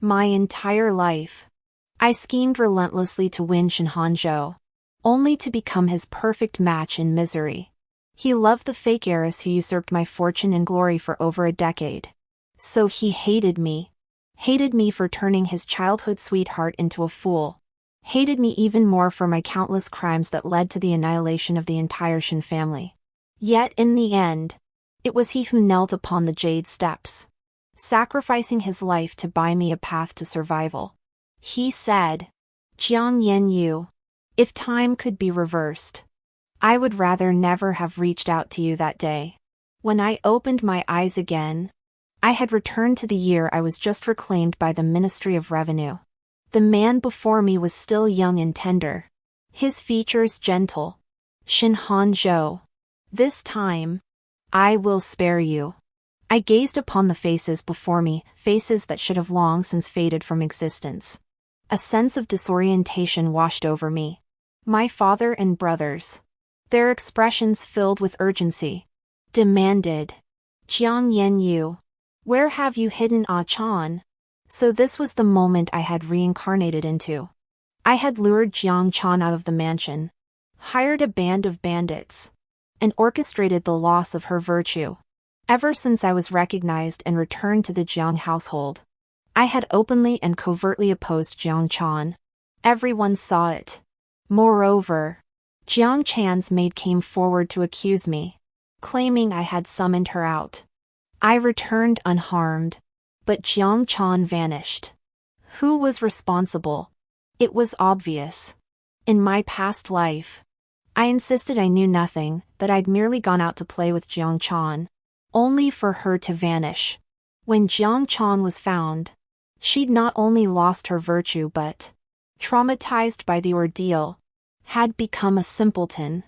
My entire life, I schemed relentlessly to win Shin Han-jo, only to become his perfect match in misery. He loved the fake heiress who usurped my fortune and glory for over a decade. So he hated me. Hated me for turning his childhood sweetheart into a fool. Hated me even more for my countless crimes that led to the annihilation of the entire Shin family. Yet in the end, it was he who knelt upon the jade steps, sacrificing his life to buy me a path to survival. He said, "Jiang Yan-yu, if time could be reversed, I would rather never have reached out to you that day." When I opened my eyes again, I had returned to the year I was just reclaimed by the Ministry of Revenue. The man before me was still young and tender, his features gentle. Shin Han-jo, this time, I will spare you. I gazed upon the faces before me, faces that should have long since faded from existence. A sense of disorientation washed over me. My father and brothers, their expressions filled with urgency, demanded, "Jiang Yan-yu, where have you hidden Ah-chan?" So this was the moment I had reincarnated into. I had lured Jiang Chan out of the mansion, hired a band of bandits, and orchestrated the loss of her virtue. Ever since I was recognized and returned to the Jiang household, I had openly and covertly opposed Jiang Chan. Everyone saw it. Moreover, Jiang Chan's maid came forward to accuse me, claiming I had summoned her out. I returned unharmed, but Jiang Chan vanished. Who was responsible? It was obvious. In my past life, I insisted I knew nothing, that I'd merely gone out to play with Jiang Chan, only for her to vanish. When Jiang Chan was found, she'd not only lost her virtue but, traumatized by the ordeal, had become a simpleton.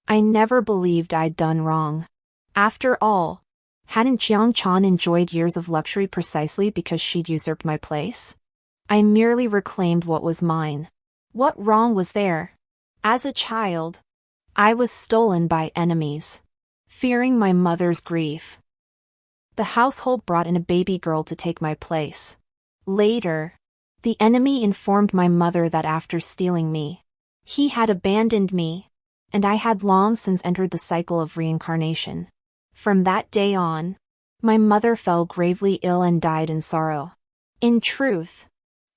I never believed I'd done wrong. After all, hadn't Jiang Chan enjoyed years of luxury precisely because she'd usurped my place? I merely reclaimed what was mine. What wrong was there? As a child, I was stolen by enemies, fearing my mother's grief. The household brought in a baby girl to take my place. Later, the enemy informed my mother that after stealing me, he had abandoned me, and I had long since entered the cycle of reincarnation. From that day on, my mother fell gravely ill and died in sorrow. In truth,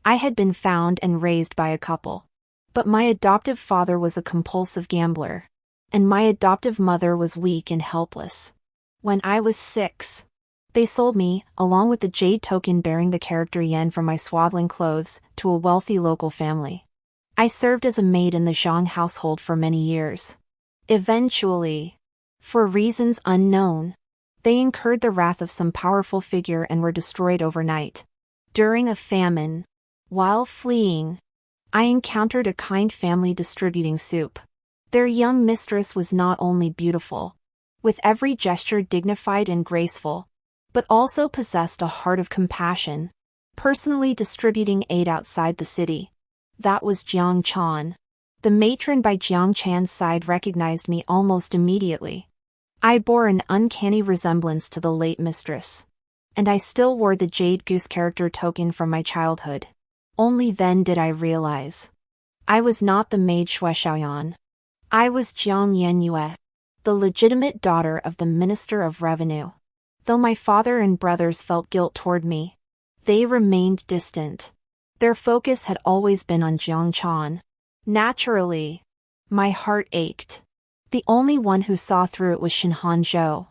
I had been found and raised by a couple, but my adoptive father was a compulsive gambler, and my adoptive mother was weak and helpless. When I was 6, they sold me, along with the jade token bearing the character yen from my swaddling clothes, to a wealthy local family. I served as a maid in the Zhang household for many years. Eventually, for reasons unknown, they incurred the wrath of some powerful figure and were destroyed overnight. During a famine, while fleeing, I encountered a kind family distributing soup. Their young mistress was not only beautiful, with every gesture dignified and graceful, but also possessed a heart of compassion, personally distributing aid outside the city. That was Jiang Chan. The matron by Jiang Chan's side recognized me almost immediately. I bore an uncanny resemblance to the late mistress, and I still wore the jade goose character token from my childhood. Only then did I realize I was not the maid Shui Xiaoyan. I was Jiang Yanyue, the legitimate daughter of the Minister of Revenue. Though my father and brothers felt guilt toward me, they remained distant. Their focus had always been on Jiang Chan. Naturally, my heart ached. The only one who saw through it was Shin Han-jo.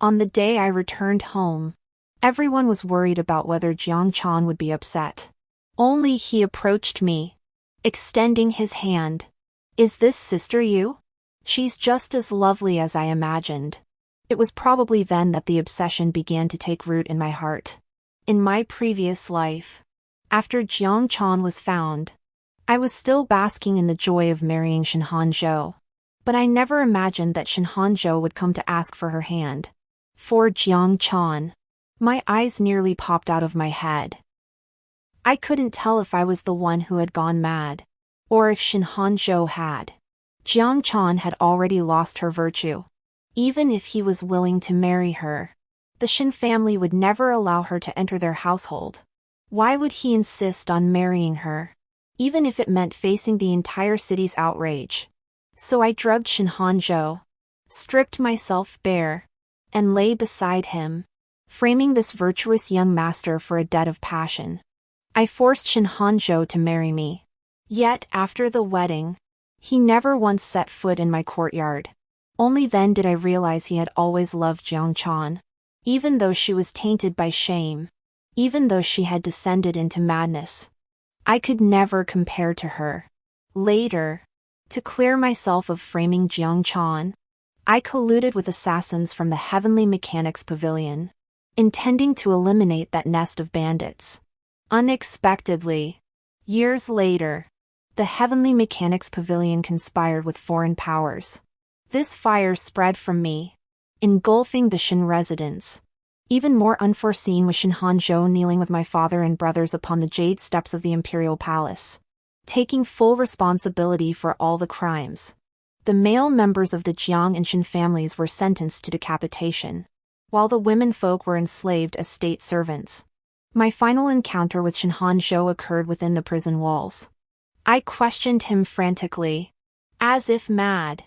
On the day I returned home, everyone was worried about whether Jiang Chan would be upset. Only he approached me, extending his hand. "Is this sister you? She's just as lovely as I imagined." It was probably then that the obsession began to take root in my heart. In my previous life, after Jiang Chan was found, I was still basking in the joy of marrying Shin Han-jo. But I never imagined that Shin Han-jo would come to ask for her hand. For Jiang Chan, my eyes nearly popped out of my head. I couldn't tell if I was the one who had gone mad, or if Shin Han-jo had. Jiang Chan had already lost her virtue. Even if he was willing to marry her, the Shin family would never allow her to enter their household. Why would he insist on marrying her, even if it meant facing the entire city's outrage? So I drugged Shinhanjo, stripped myself bare, and lay beside him, framing this virtuous young master for a debt of passion. I forced Shinhanjo to marry me. Yet after the wedding, he never once set foot in my courtyard. Only then did I realize he had always loved Jiangchan, even though she was tainted by shame, even though she had descended into madness. I could never compare to her. Later, to clear myself of framing Jiangchan, I colluded with assassins from the Heavenly Mechanics Pavilion, intending to eliminate that nest of bandits. Unexpectedly, years later, the Heavenly Mechanics Pavilion conspired with foreign powers. This fire spread from me, engulfing the Shin residents. Even more unforeseen was Shinhanjo kneeling with my father and brothers upon the jade steps of the imperial palace, taking full responsibility for all the crimes. The male members of the Jiang and Shin families were sentenced to decapitation, while the women folk were enslaved as state servants. My final encounter with Shinhanjo occurred within the prison walls. I questioned him frantically, as if mad.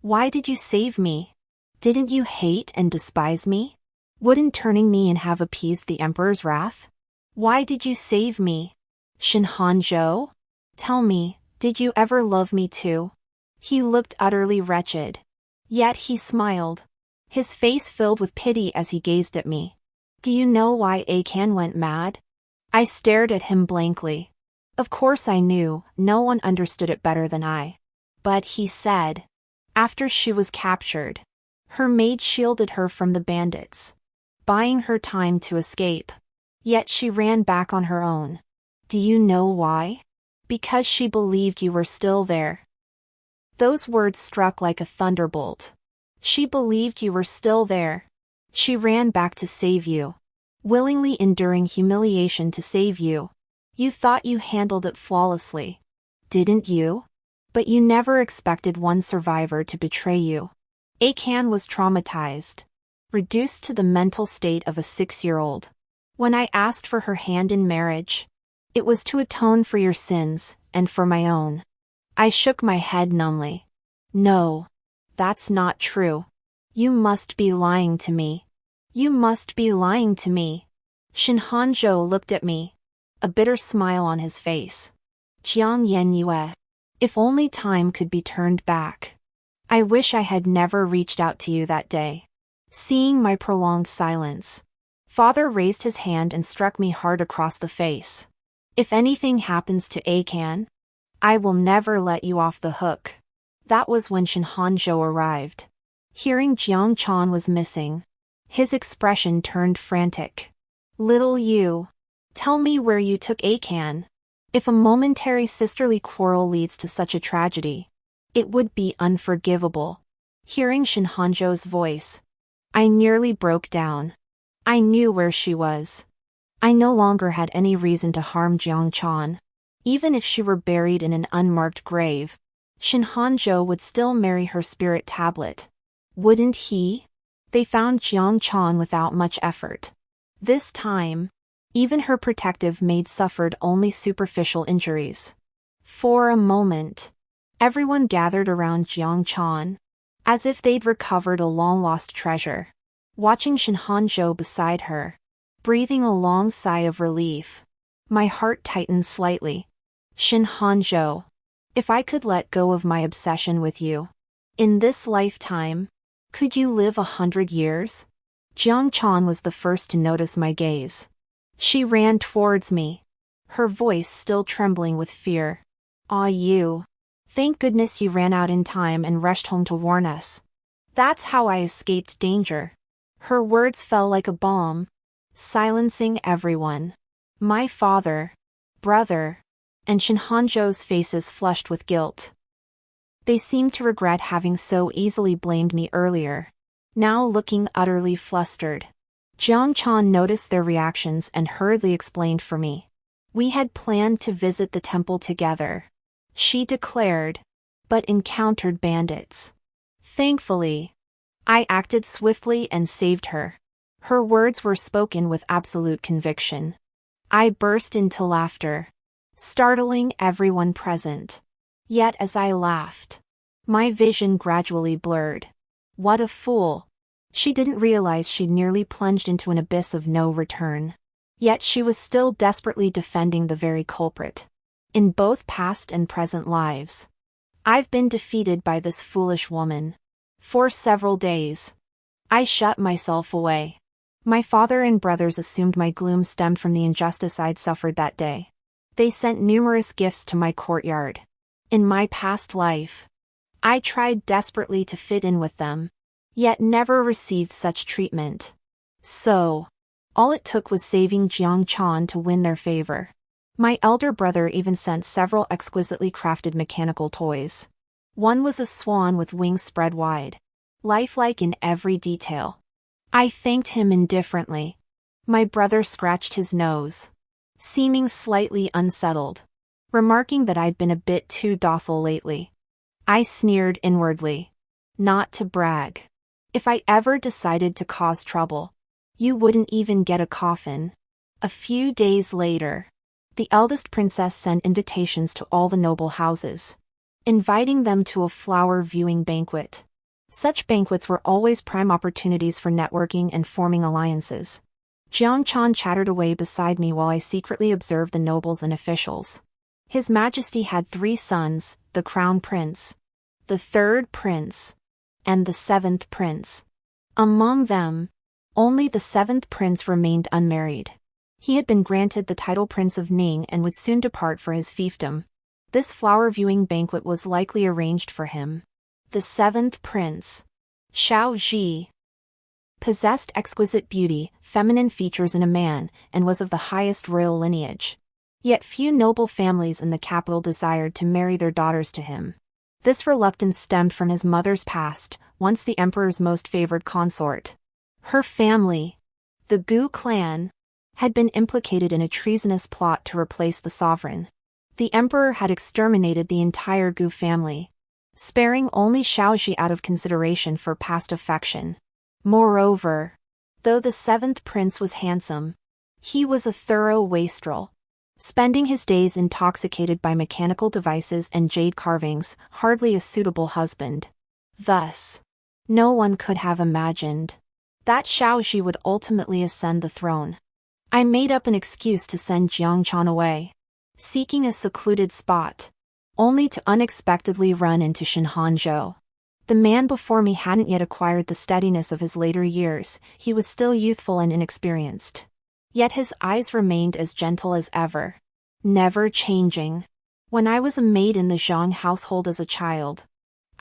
Why did you save me? Didn't you hate and despise me? Wouldn't turning me in have appeased the emperor's wrath? Why did you save me? Shinhanjo? Tell me, did you ever love me too? He looked utterly wretched. Yet he smiled, his face filled with pity as he gazed at me. Do you know why Akan went mad? I stared at him blankly. Of course I knew, no one understood it better than I. But he said, after she was captured, her maid shielded her from the bandits, buying her time to escape. Yet she ran back on her own. Do you know why? Because she believed you were still there. Those words struck like a thunderbolt. She believed you were still there. She ran back to save you, willingly enduring humiliation to save you. You thought you handled it flawlessly, didn't you? But you never expected one survivor to betray you. Akan was traumatized, reduced to the mental state of a 6-year-old. When I asked for her hand in marriage, it was to atone for your sins, and for my own. I shook my head numbly. No, that's not true. You must be lying to me. You must be lying to me. Shinhanjo looked at me, a bitter smile on his face. Jiang Yenyue. If only time could be turned back. I wish I had never reached out to you that day. Seeing my prolonged silence, Father raised his hand and struck me hard across the face. If anything happens to Akan, I will never let you off the hook. That was when Shinhanjo arrived. Hearing Jiangchan was missing, his expression turned frantic. Little you, tell me where you took Akan. If a momentary sisterly quarrel leads to such a tragedy, it would be unforgivable. Hearing Shinhanjo's voice, I nearly broke down. I knew where she was. I no longer had any reason to harm Jiangchan. Even if she were buried in an unmarked grave, Shinhanjo would still marry her spirit tablet. Wouldn't he? They found Jiangchan without much effort. This time, even her protective maid suffered only superficial injuries. For a moment, everyone gathered around Jiangchan, as if they'd recovered a long-lost treasure. Watching Shinhanjo beside her, breathing a long sigh of relief, my heart tightened slightly. Shinhanjo, if I could let go of my obsession with you, in this lifetime, could you live 100 years? Jiangchan was the first to notice my gaze. She ran towards me, her voice still trembling with fear. Ah, you. Thank goodness you ran out in time and rushed home to warn us. That's how I escaped danger. Her words fell like a bomb, silencing everyone. My father, brother, and Shinhanjo's faces flushed with guilt. They seemed to regret having so easily blamed me earlier, now looking utterly flustered. Jiangchan noticed their reactions and hurriedly explained for me. We had planned to visit the temple together, she declared, but encountered bandits. Thankfully, I acted swiftly and saved her. Her words were spoken with absolute conviction. I burst into laughter, startling everyone present. Yet as I laughed, my vision gradually blurred. What a fool! She didn't realize she'd nearly plunged into an abyss of no return. Yet she was still desperately defending the very culprit. In both past and present lives, I've been defeated by this foolish woman. For several days, I shut myself away. My father and brothers assumed my gloom stemmed from the injustice I'd suffered that day. They sent numerous gifts to my courtyard. In my past life, I tried desperately to fit in with them, yet never received such treatment. So, all it took was saving Jiang Chan to win their favor. My elder brother even sent several exquisitely crafted mechanical toys. One was a swan with wings spread wide, lifelike in every detail. I thanked him indifferently. My brother scratched his nose, seeming slightly unsettled, remarking that I'd been a bit too docile lately. I sneered inwardly. Not to brag. If I ever decided to cause trouble, you wouldn't even get a coffin. A few days later, the eldest princess sent invitations to all the noble houses, inviting them to a flower viewing banquet. Such banquets were always prime opportunities for networking and forming alliances. Jiang Chan chattered away beside me while I secretly observed the nobles and officials. His Majesty had 3 sons, the Crown Prince, the 3rd Prince, and the 7th Prince. Among them, only the 7th Prince remained unmarried. He had been granted the title Prince of Ning and would soon depart for his fiefdom. This flower-viewing banquet was likely arranged for him. The 7th Prince, Xiao Ji, possessed exquisite beauty, feminine features in a man, and was of the highest royal lineage. Yet few noble families in the capital desired to marry their daughters to him. This reluctance stemmed from his mother's past, once the emperor's most favored consort. Her family, the Gu clan, had been implicated in a treasonous plot to replace the sovereign. The emperor had exterminated the entire Gu family, sparing only Xiaoxi out of consideration for past affection. Moreover, though the 7th prince was handsome, he was a thorough wastrel, spending his days intoxicated by mechanical devices and jade carvings, hardly a suitable husband. Thus, no one could have imagined that Xiaoxi would ultimately ascend the throne. I made up an excuse to send Jiang Chan away, seeking a secluded spot, only to unexpectedly run into Shen Hanzhou. The man before me hadn't yet acquired the steadiness of his later years. He was still youthful and inexperienced. Yet his eyes remained as gentle as ever, never changing. When I was a maid in the Zhang household as a child,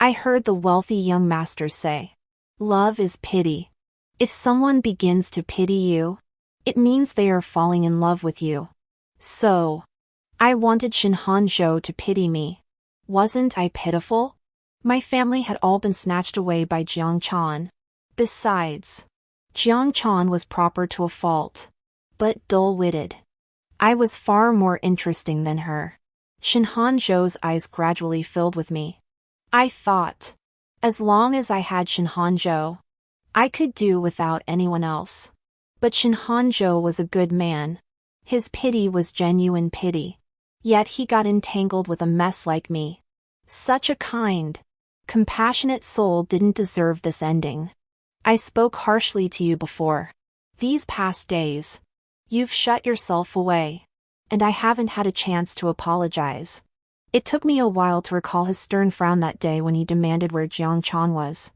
I heard the wealthy young masters say, "Love is pity. If someone begins to pity you, it means they are falling in love with you." So, I wanted Shen Hanzhou to pity me. Wasn't I pitiful? My family had all been snatched away by Jiang Chan. Besides, Jiang Chan was proper to a fault, but dull-witted. I was far more interesting than her. Shen Hanzhou's eyes gradually filled with me. I thought, as long as I had Shen Hanzhou, I could do without anyone else. But Shen Hanzhou was a good man. His pity was genuine pity. Yet he got entangled with a mess like me. Such a kind, compassionate soul didn't deserve this ending. I spoke harshly to you before. These past days, you've shut yourself away, and I haven't had a chance to apologize. It took me a while to recall his stern frown that day when he demanded where Jiang Chan was.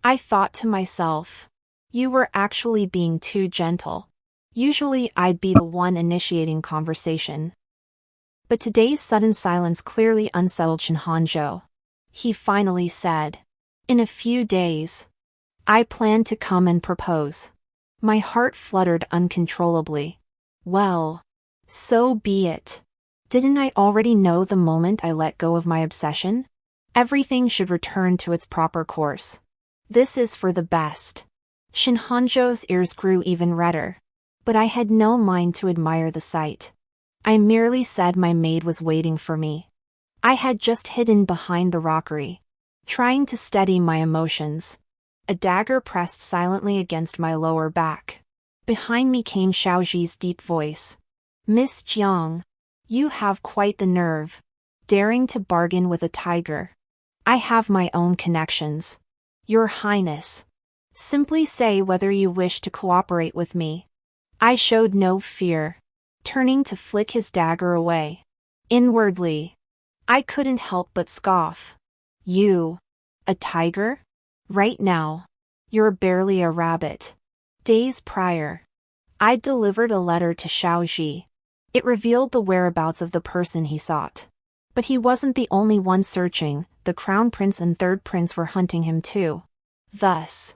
I thought to myself, you were actually being too gentle. Usually I'd be the one initiating conversation. But today's sudden silence clearly unsettled Shen Hanzhou. He finally said, "In a few days, I plan to come and propose." My heart fluttered uncontrollably. Well, so be it. Didn't I already know the moment I let go of my obsession? Everything should return to its proper course. This is for the best. Shen Hanzhou's ears grew even redder, but I had no mind to admire the sight. I merely said my maid was waiting for me. I had just hidden behind the rockery, trying to steady my emotions. A dagger pressed silently against my lower back. Behind me came Xiaoxi's deep voice. Miss Jiang, you have quite the nerve. Daring to bargain with a tiger. I have my own connections. Your Highness. Simply say whether you wish to cooperate with me. I showed no fear, turning to flick his dagger away. Inwardly, I couldn't help but scoff. You, a tiger? Right now, you're barely a rabbit. Days prior, I delivered a letter to Xiaoji. It revealed the whereabouts of the person he sought. But he wasn't the only one searching, the crown prince and third prince were hunting him too. Thus,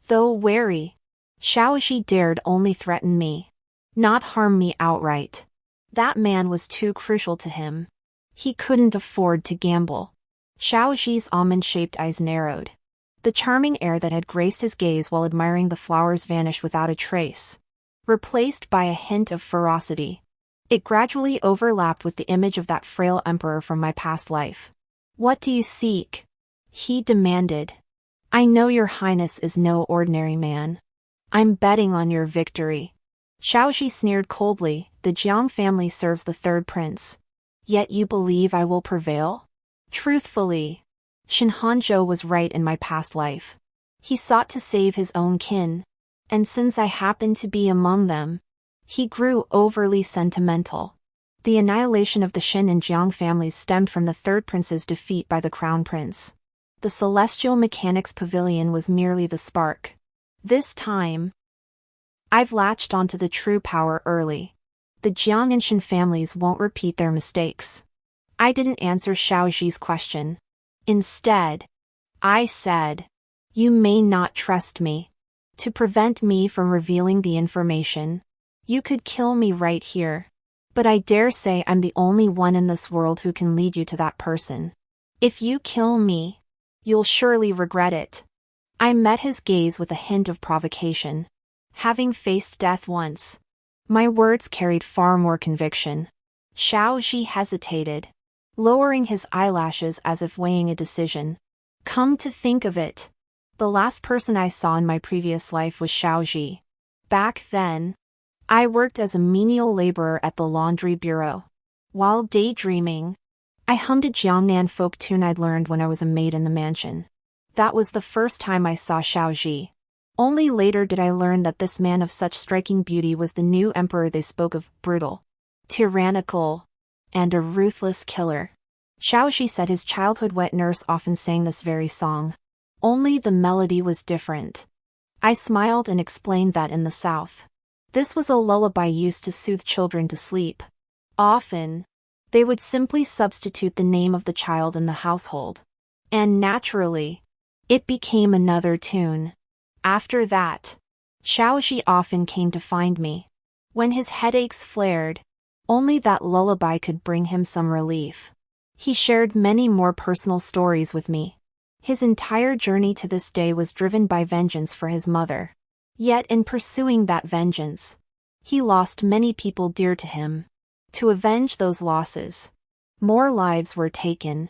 though wary, Xiaoji dared only threaten me, not harm me outright. That man was too crucial to him. He couldn't afford to gamble. Xiaoji's almond-shaped eyes narrowed. The charming air that had graced his gaze while admiring the flowers vanished without a trace, replaced by a hint of ferocity. It gradually overlapped with the image of that frail emperor from my past life. What do you seek? He demanded. I know your highness is no ordinary man. I'm betting on your victory. Xiaoji sneered coldly, the Jiang family serves the third prince. Yet you believe I will prevail? Truthfully, Shen Hanzhou was right in my past life. He sought to save his own kin. And since I happened to be among them, he grew overly sentimental. The annihilation of the Shen and Jiang families stemmed from the third prince's defeat by the crown prince. The celestial mechanics pavilion was merely the spark. This time, I've latched onto the true power early. The Jiang and Shen families won't repeat their mistakes. I didn't answer Xiaoji's question. Instead, I said, you may not trust me. To prevent me from revealing the information, you could kill me right here. But I dare say I'm the only one in this world who can lead you to that person. If you kill me, you'll surely regret it. I met his gaze with a hint of provocation. Having faced death once, my words carried far more conviction. Xiaoji hesitated, lowering his eyelashes as if weighing a decision. Come to think of it, the last person I saw in my previous life was Xiaoji. Back then, I worked as a menial laborer at the laundry bureau. While daydreaming, I hummed a Jiangnan folk tune I'd learned when I was a maid in the mansion. That was the first time I saw Xiaoji. Only later did I learn that this man of such striking beauty was the new emperor they spoke of, brutal, tyrannical, and a ruthless killer. Xiaoji said his childhood wet nurse often sang this very song. Only the melody was different. I smiled and explained that in the South, this was a lullaby used to soothe children to sleep. Often, they would simply substitute the name of the child in the household. And naturally, it became another tune. After that, Xiaoji often came to find me. When his headaches flared, only that lullaby could bring him some relief. He shared many more personal stories with me. His entire journey to this day was driven by vengeance for his mother. Yet in pursuing that vengeance, he lost many people dear to him. To avenge those losses, more lives were taken.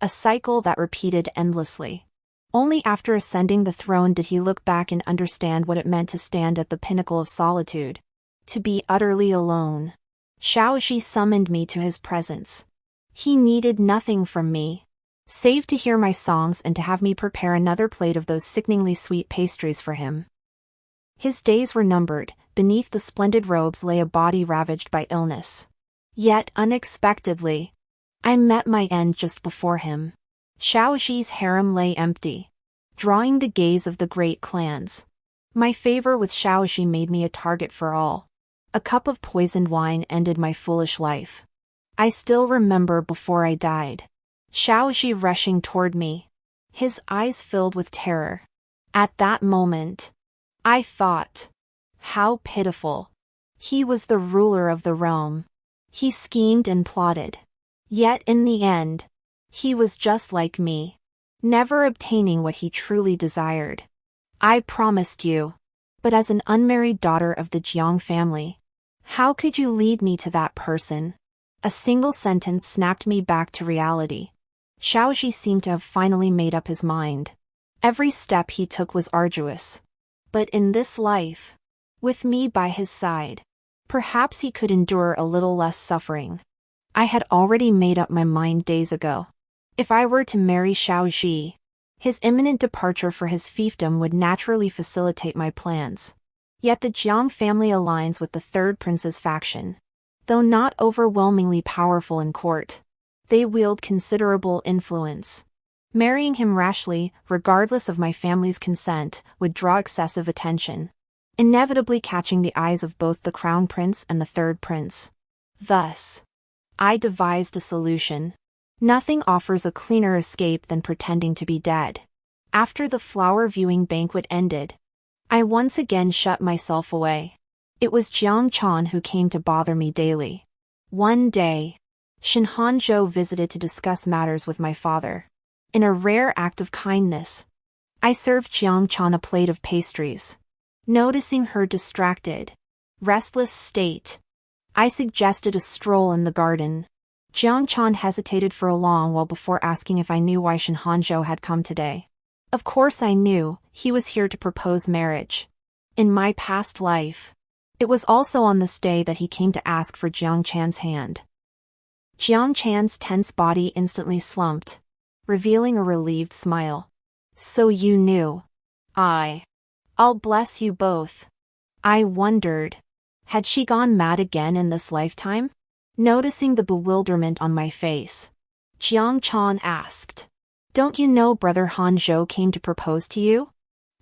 A cycle that repeated endlessly. Only after ascending the throne did he look back and understand what it meant to stand at the pinnacle of solitude. To be utterly alone. Xiaoji summoned me to his presence. He needed nothing from me, save to hear my songs and to have me prepare another plate of those sickeningly sweet pastries for him. His days were numbered. Beneath the splendid robes lay a body ravaged by illness. Yet unexpectedly, I met my end just before him. Xiaoji's harem lay empty, drawing the gaze of the great clans. My favor with Xiaoji made me a target for all. A cup of poisoned wine ended my foolish life. I still remember before I died, Xiaoji rushing toward me, his eyes filled with terror. At that moment, I thought, how pitiful. He was the ruler of the realm. He schemed and plotted. Yet in the end, he was just like me, never obtaining what he truly desired. I promised you. But as an unmarried daughter of the Jiang family, how could you lead me to that person? A single sentence snapped me back to reality. Xiaoji seemed to have finally made up his mind. Every step he took was arduous. But in this life, with me by his side, Perhaps he could endure a little less suffering. I had already made up my mind days ago. If I were to marry Xiao Ji, his imminent departure for his fiefdom would naturally facilitate my plans. Yet the Jiang family aligns with the third prince's faction. Though not overwhelmingly powerful in court, they wield considerable influence. Marrying him rashly, regardless of my family's consent, would draw excessive attention, inevitably catching the eyes of both the crown prince and the third prince. Thus, I devised a solution. Nothing offers a cleaner escape than pretending to be dead. After the flower viewing banquet ended, I once again shut myself away. It was Jiang Chan who came to bother me daily. One day, Shin Hanzhou visited to discuss matters with my father. In a rare act of kindness, I served Jiang Chan a plate of pastries. Noticing her distracted, restless state, I suggested a stroll in the garden. Jiang Chan hesitated for a long while before asking if I knew why Shin Hanzhou had come today. Of course I knew. He was here to propose marriage. In my past life, it was also on this day that he came to ask for Jiang Chan's hand. Jiang Chan's tense body instantly slumped, revealing a relieved smile. So you knew. I'll bless you both. I wondered, had she gone mad again in this lifetime? Noticing the bewilderment on my face, Jiang Chan asked, "Don't you know brother Hanzhou came to propose to you?"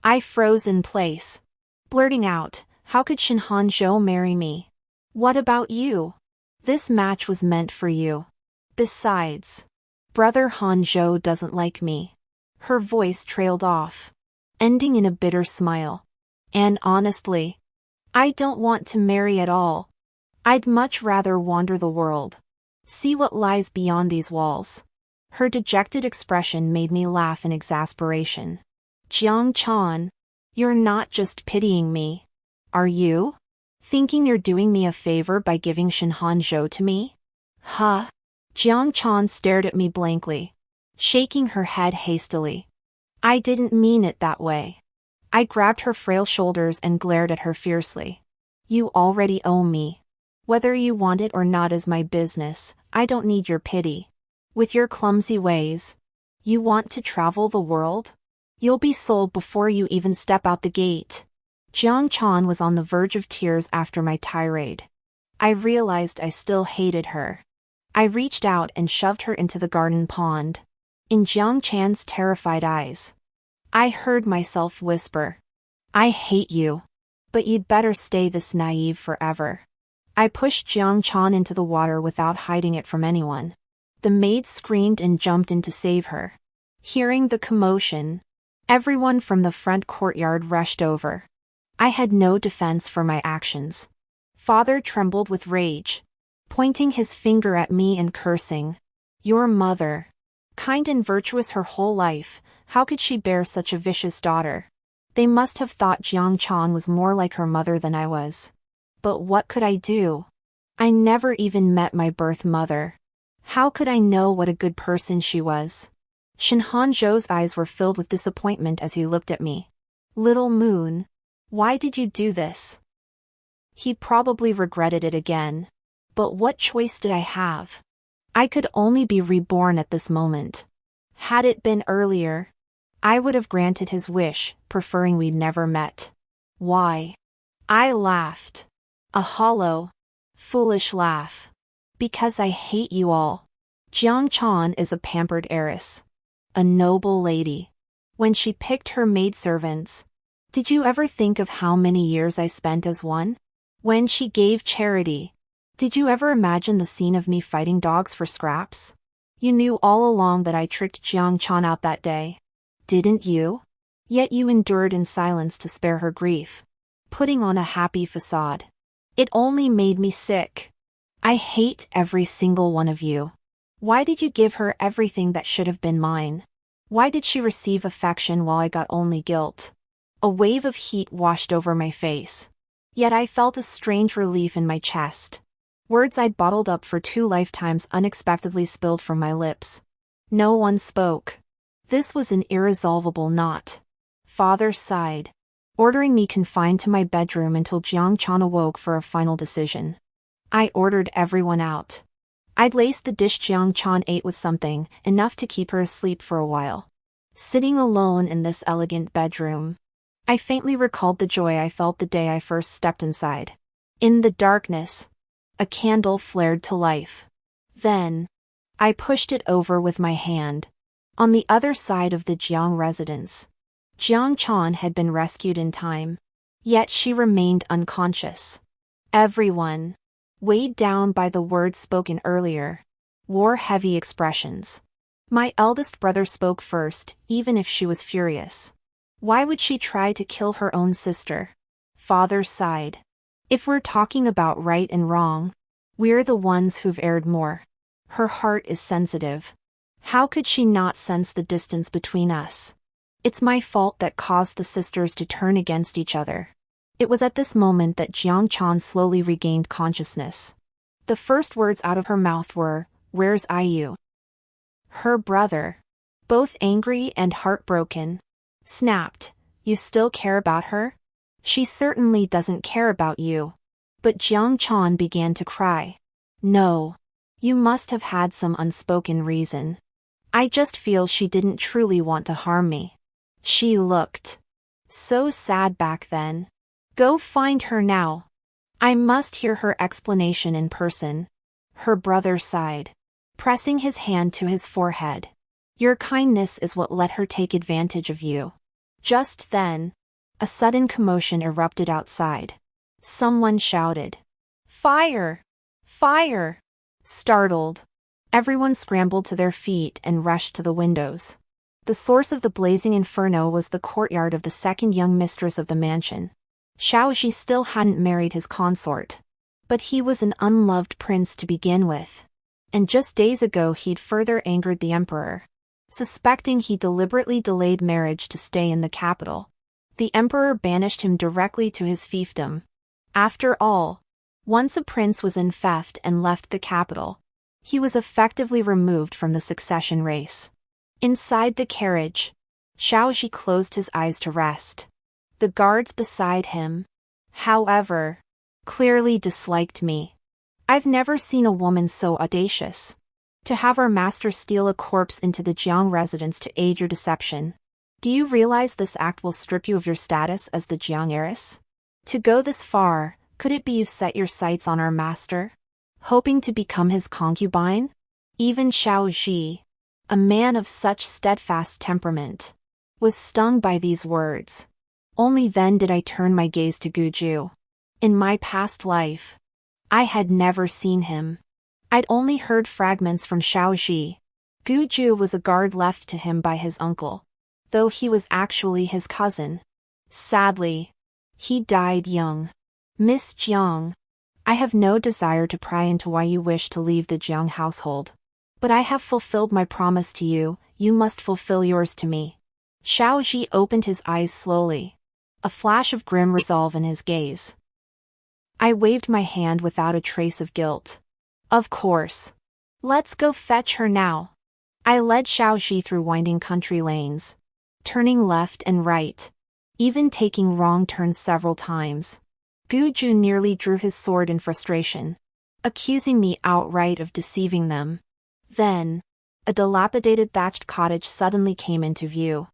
I froze in place, blurting out, "How could Shin Hanzhou marry me? What about you? This match was meant for you. Besides, brother Hanzhou doesn't like me." Her voice trailed off, ending in a bitter smile. "And honestly, I don't want to marry at all. I'd much rather wander the world, see what lies beyond these walls." Her dejected expression made me laugh in exasperation. "Jiang Chan, you're not just pitying me, are you? Thinking you're doing me a favor by giving Shin Hanzhou to me?" "Huh?" Jiang Chan stared at me blankly, shaking her head hastily. "I didn't mean it that way." I grabbed her frail shoulders and glared at her fiercely. "You already owe me. Whether you want it or not is my business. I don't need your pity. With your clumsy ways, you want to travel the world? You'll be sold before you even step out the gate." Jiang Chan was on the verge of tears after my tirade. I realized I still hated her. I reached out and shoved her into the garden pond. In Jiang Chan's terrified eyes, I heard myself whisper, "I hate you. But you'd better stay this naive forever." I pushed Jiang Chan into the water without hiding it from anyone. The maid screamed and jumped in to save her. Hearing the commotion, everyone from the front courtyard rushed over. I had no defense for my actions. Father trembled with rage, pointing his finger at me and cursing. "Your mother. Kind and virtuous her whole life, how could she bear such a vicious daughter?" They must have thought Jiang Chan was more like her mother than I was. But what could I do? I never even met my birth mother. How could I know what a good person she was? Shin Hanzhou's eyes were filled with disappointment as he looked at me. "Little Moon, why did you do this?" He probably regretted it again. But what choice did I have? I could only be reborn at this moment. Had it been earlier, I would have granted his wish, preferring we'd never met. Why? I laughed. A hollow, foolish laugh. Because I hate you all. Jiang Chan is a pampered heiress. A noble lady. When she picked her maidservants, did you ever think of how many years I spent as one? When she gave charity, did you ever imagine the scene of me fighting dogs for scraps? You knew all along that I tricked Jiang Chan out that day. Didn't you? Yet you endured in silence to spare her grief, putting on a happy facade. It only made me sick. I hate every single one of you. Why did you give her everything that should have been mine? Why did she receive affection while I got only guilt? A wave of heat washed over my face. Yet I felt a strange relief in my chest. Words I'd bottled up for 2 lifetimes unexpectedly spilled from my lips. No one spoke. This was an irresolvable knot. Father sighed. ordering me confined to my bedroom until Jiang Chan awoke for a final decision. I ordered everyone out. I'd laced the dish Jiang Chan ate with something, enough to keep her asleep for a while. Sitting alone in this elegant bedroom, I faintly recalled the joy I felt the day I first stepped inside. In the darkness, a candle flared to life. Then, I pushed it over with my hand. On the other side of the Jiang residence, Jiang Chan had been rescued in time. Yet she remained unconscious. Everyone, weighed down by the words spoken earlier, wore heavy expressions. My eldest brother spoke first, even if she was furious. Why would she try to kill her own sister? Father sighed. If we're talking about right and wrong, we're the ones who've erred more. Her heart is sensitive. How could she not sense the distance between us? It's my fault that caused the sisters to turn against each other. It was at this moment that Jiang Chan slowly regained consciousness. The first words out of her mouth were, "Where's IU?" Her brother, both angry and heartbroken, snapped, "You still care about her? She certainly doesn't care about you." But Jiang Chan began to cry. "No. You must have had some unspoken reason. I just feel she didn't truly want to harm me. She looked so sad back then. Go find her now. I must hear her explanation in person." Her brother sighed, pressing his hand to his forehead. "Your kindness is what let her take advantage of you." Just then, a sudden commotion erupted outside. Someone shouted, "Fire! Fire!" Startled, everyone scrambled to their feet and rushed to the windows. The source of the blazing inferno was the courtyard of the second young mistress of the mansion. Shaoxi still hadn't married his consort. But he was an unloved prince to begin with. And just days ago he'd further angered the emperor. Suspecting he deliberately delayed marriage to stay in the capital, the emperor banished him directly to his fiefdom. After all, once a prince was in theft and left the capital, he was effectively removed from the succession race. Inside the carriage, Shaoxi closed his eyes to rest. The guards beside him, however, clearly disliked me. I've never seen a woman so audacious. To have our master steal a corpse into the Jiang residence to aid your deception. Do you realize this act will strip you of your status as the Jiang heiress? To go this far, could it be you've set your sights on our master, hoping to become his concubine? Even Shaoxi, a man of such steadfast temperament, was stung by these words. Only then did I turn my gaze to Guju. In my past life, I had never seen him. I'd only heard fragments from Shaoxi. Guju was a guard left to him by his uncle, though he was actually his cousin. Sadly, he died young. Miss Jiang, I have no desire to pry into why you wish to leave the Jiang household. But I have fulfilled my promise to you, you must fulfill yours to me. Shaoxi opened his eyes slowly, a flash of grim resolve in his gaze. I waved my hand without a trace of guilt. Of course. Let's go fetch her now. I led Shaoxi through winding country lanes, turning left and right, even taking wrong turns several times. Guju nearly drew his sword in frustration, accusing me outright of deceiving them. Then, a dilapidated thatched cottage suddenly came into view.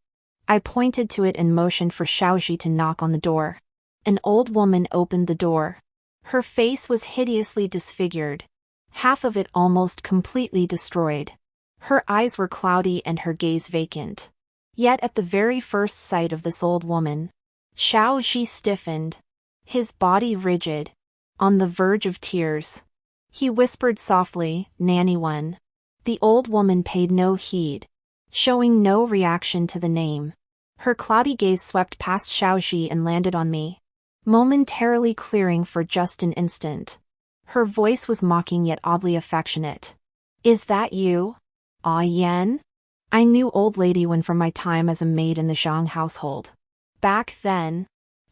I pointed to it and motioned for Shaoxi to knock on the door. An old woman opened the door. Her face was hideously disfigured, half of it almost completely destroyed. Her eyes were cloudy and her gaze vacant. Yet at the very first sight of this old woman, Shaoxi stiffened, his body rigid, on the verge of tears. He whispered softly, "Nanny One." The old woman paid no heed, showing no reaction to the name. Her cloudy gaze swept past Shaoxi and landed on me, momentarily clearing for just an instant. Her voice was mocking yet oddly affectionate. "Is that you? Ah Yan?" I knew old lady Wen from my time as a maid in the Zhang household. Back then,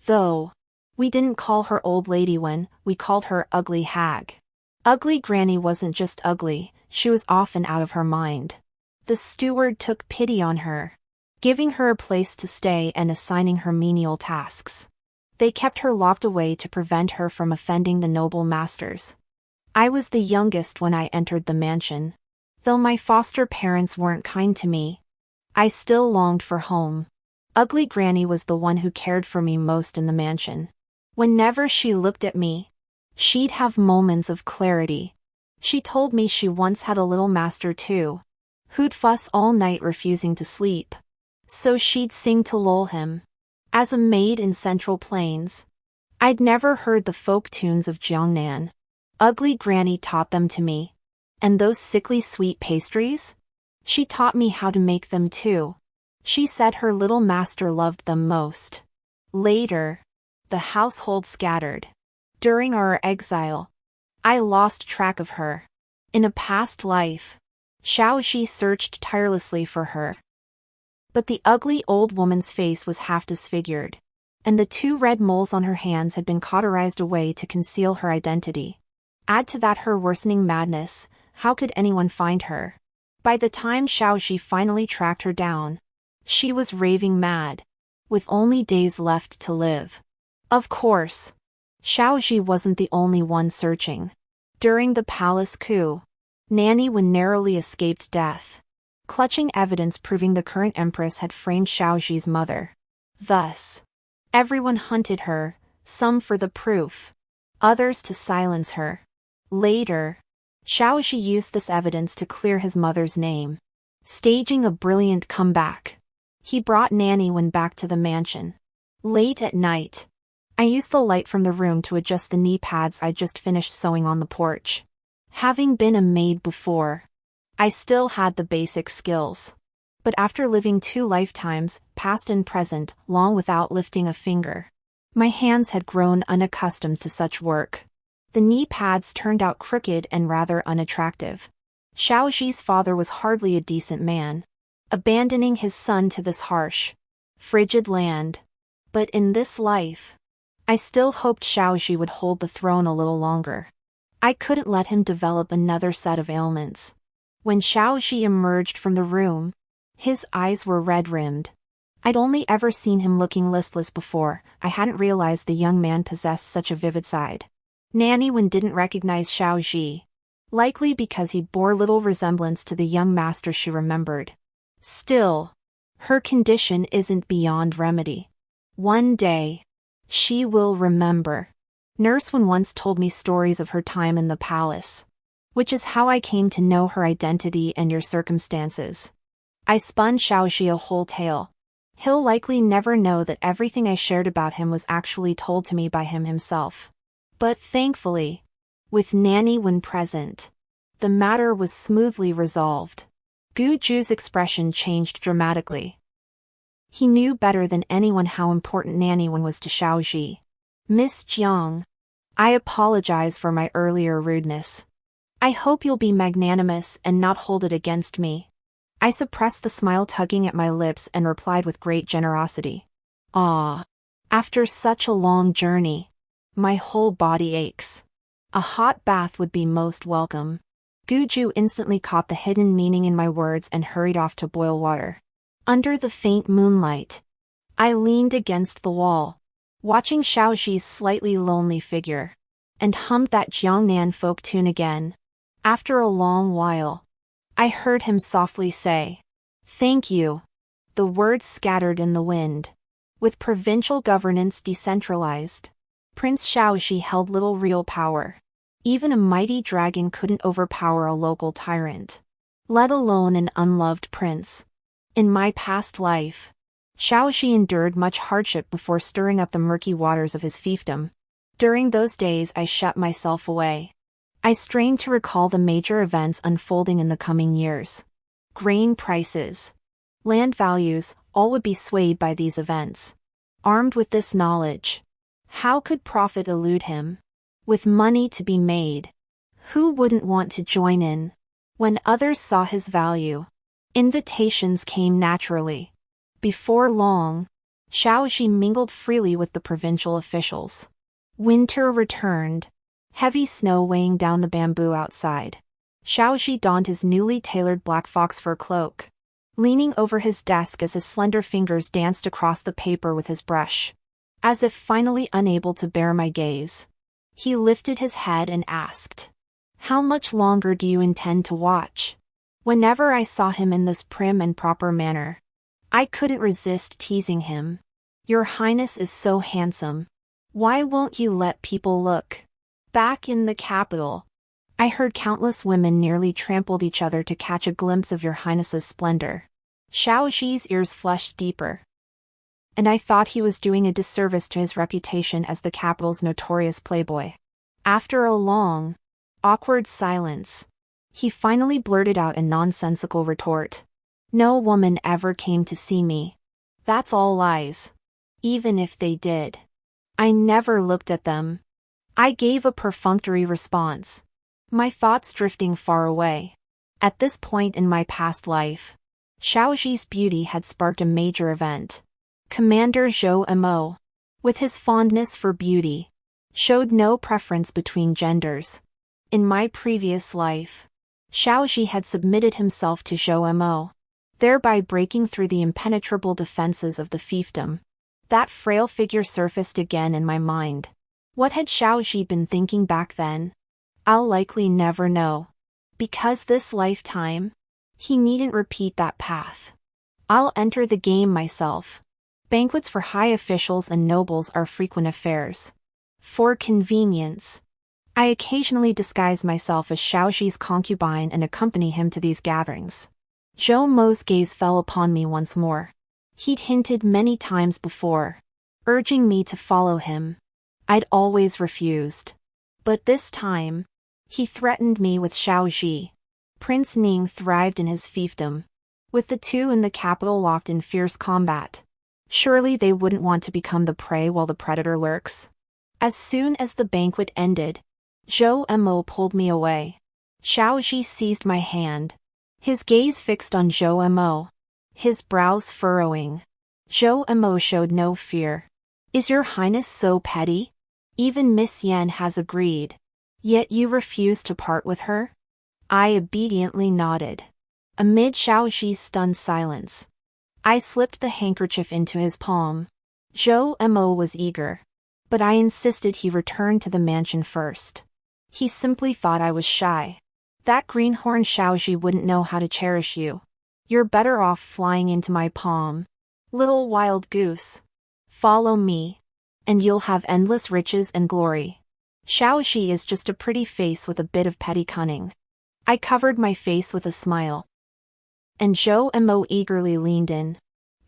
though, we didn't call her old lady Wen, we called her ugly hag. Ugly Granny wasn't just ugly, she was often out of her mind. The steward took pity on her, giving her a place to stay and assigning her menial tasks. They kept her locked away to prevent her from offending the noble masters. I was the youngest when I entered the mansion. Though my foster parents weren't kind to me, I still longed for home. Ugly Granny was the one who cared for me most in the mansion. Whenever she looked at me, she'd have moments of clarity. She told me she once had a little master too, who'd fuss all night refusing to sleep. So she'd sing to lull him. As a maid in Central Plains, I'd never heard the folk tunes of Jiangnan. Ugly Granny taught them to me. And those sickly sweet pastries? She taught me how to make them too. She said her little master loved them most. Later, the household scattered. During our exile, I lost track of her. In a past life, Xiaoxi searched tirelessly for her. But the ugly old woman's face was half disfigured, and the 2 red moles on her hands had been cauterized away to conceal her identity. Add to that her worsening madness. How could anyone find her? By the time Xiaoxi finally tracked her down, she was raving mad, with only days left to live. Of course, Xiaoxi wasn't the only one searching. During the palace coup, Nanny Wen narrowly escaped death, clutching evidence proving the current empress had framed Xiaoxi's mother. Thus, everyone hunted her, some for the proof, others to silence her. Later, Xiaoxi used this evidence to clear his mother's name, staging a brilliant comeback. He brought Nanny Wen back to the mansion. Late at night, I used the light from the room to adjust the knee pads I'd just finished sewing on the porch. Having been a maid before, I still had the basic skills. But after living 2 lifetimes, past and present, long without lifting a finger, my hands had grown unaccustomed to such work. The knee pads turned out crooked and rather unattractive. Xiaoxi's father was hardly a decent man, abandoning his son to this harsh, frigid land. But in this life, I still hoped Xiaoxi would hold the throne a little longer. I couldn't let him develop another set of ailments. When Xiaoxi emerged from the room, his eyes were red-rimmed. I'd only ever seen him looking listless before. I hadn't realized the young man possessed such a vivid side. Nanny Wen didn't recognize Xiaoxi, likely because he bore little resemblance to the young master she remembered. Still, her condition isn't beyond remedy. One day, she will remember. Nurse Wen once told me stories of her time in the palace, which is how I came to know her identity and your circumstances. I spun Xiaoxi a whole tale. He'll likely never know that everything I shared about him was actually told to me by him himself. But thankfully, with Nanny Wen present, the matter was smoothly resolved. Gu Zhu's expression changed dramatically. He knew better than anyone how important Nanny Wen was to Xiaoxi. Miss Jiang, I apologize for my earlier rudeness. I hope you'll be magnanimous and not hold it against me. I suppressed the smile tugging at my lips and replied with great generosity. Ah, after such a long journey, my whole body aches. A hot bath would be most welcome. Gu Zhu instantly caught the hidden meaning in my words and hurried off to boil water. Under the faint moonlight, I leaned against the wall, watching Xiaoxi's slightly lonely figure, and hummed that Jiangnan folk tune again. After a long while, I heard him softly say, "Thank you." The words scattered in the wind. With provincial governance decentralized, Prince Xiaoxi held little real power. Even a mighty dragon couldn't overpower a local tyrant, let alone an unloved prince. In my past life, Xiaoxi endured much hardship before stirring up the murky waters of his fiefdom. During those days I shut myself away. I strained to recall the major events unfolding in the coming years. Grain prices, land values, all would be swayed by these events. Armed with this knowledge, how could profit elude him? With money to be made, who wouldn't want to join in? When others saw his value, invitations came naturally. Before long, Xiaoxi mingled freely with the provincial officials. Winter returned, heavy snow weighing down the bamboo outside. Xiaoxi donned his newly tailored black fox fur cloak, leaning over his desk as his slender fingers danced across the paper with his brush. As if finally unable to bear my gaze, he lifted his head and asked, "How much longer do you intend to watch?" Whenever I saw him in this prim and proper manner, I couldn't resist teasing him. "Your Highness is so handsome. Why won't you let people look?" Back in the capital, I heard countless women nearly trampled each other to catch a glimpse of your Highness's splendor. Xiaoxi's ears flushed deeper, and I thought he was doing a disservice to his reputation as the capital's notorious playboy. After a long, awkward silence, he finally blurted out a nonsensical retort. "No woman ever came to see me. That's all lies. Even if they did, I never looked at them." I gave a perfunctory response, my thoughts drifting far away. At this point in my past life, Xiaoxi's beauty had sparked a major event. Commander Zhou Mo, with his fondness for beauty, showed no preference between genders. In my previous life, Xiaoxi had submitted himself to Zhou Mo, thereby breaking through the impenetrable defenses of the fiefdom. That frail figure surfaced again in my mind. What had Xiaoxi been thinking back then? I'll likely never know. Because this lifetime, he needn't repeat that path. I'll enter the game myself. Banquets for high officials and nobles are frequent affairs. For convenience, I occasionally disguise myself as Xiaoxi's concubine and accompany him to these gatherings. Zhou Mo's gaze fell upon me once more. He'd hinted many times before, urging me to follow him. I'd always refused. But this time, he threatened me with Xiaoxi. Prince Ning thrived in his fiefdom, with the two in the capital locked in fierce combat. Surely they wouldn't want to become the prey while the predator lurks. As soon as the banquet ended, Zhou Mo pulled me away. Xiaoxi seized my hand, his gaze fixed on Zhou Mo, his brows furrowing. Zhou Mo showed no fear. "Is your Highness so petty? Even Miss Yan has agreed. Yet you refuse to part with her?" I obediently nodded. Amid Xiaoxi's stunned silence, I slipped the handkerchief into his palm. Zhou Mo was eager, but I insisted he return to the mansion first. He simply thought I was shy. "That greenhorn Xiaoxi wouldn't know how to cherish you. You're better off flying into my palm. Little wild goose. Follow me, and you'll have endless riches and glory. Xiaoxi is just a pretty face with a bit of petty cunning." I covered my face with a smile, and Zhou Mo eagerly leaned in.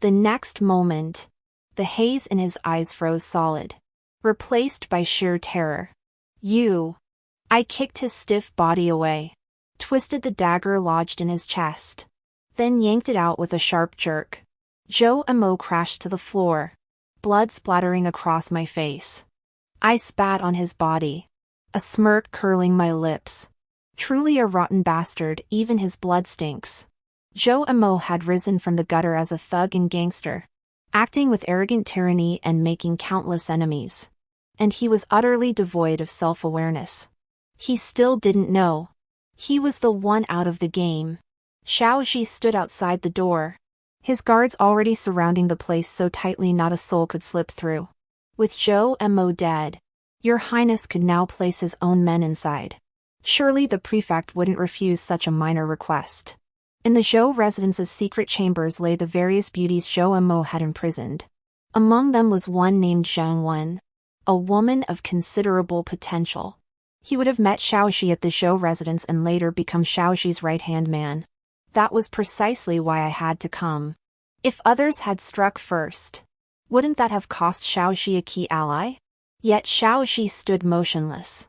The next moment, the haze in his eyes froze solid, replaced by sheer terror. "You!" I kicked his stiff body away, twisted the dagger lodged in his chest, then yanked it out with a sharp jerk. Zhou Mo crashed to the floor, blood splattering across my face. I spat on his body, a smirk curling my lips. Truly a rotten bastard, even his blood stinks. Zhou Mo had risen from the gutter as a thug and gangster, acting with arrogant tyranny and making countless enemies. And he was utterly devoid of self-awareness. He still didn't know. He was the one out of the game. Xiaoxi stood outside the door, his guards already surrounding the place so tightly not a soul could slip through. With Zhou Mo dead, your Highness could now place his own men inside. Surely the prefect wouldn't refuse such a minor request. In the Zhou residence's secret chambers lay the various beauties Zhou Mo had imprisoned. Among them was one named Zhang Wen, a woman of considerable potential. He would have met Xiaoxi at the Zhou residence and later become Xiaoxi's right-hand man. That was precisely why I had to come. If others had struck first, wouldn't that have cost Xiaoxi a key ally? Yet Xiaoxi stood motionless.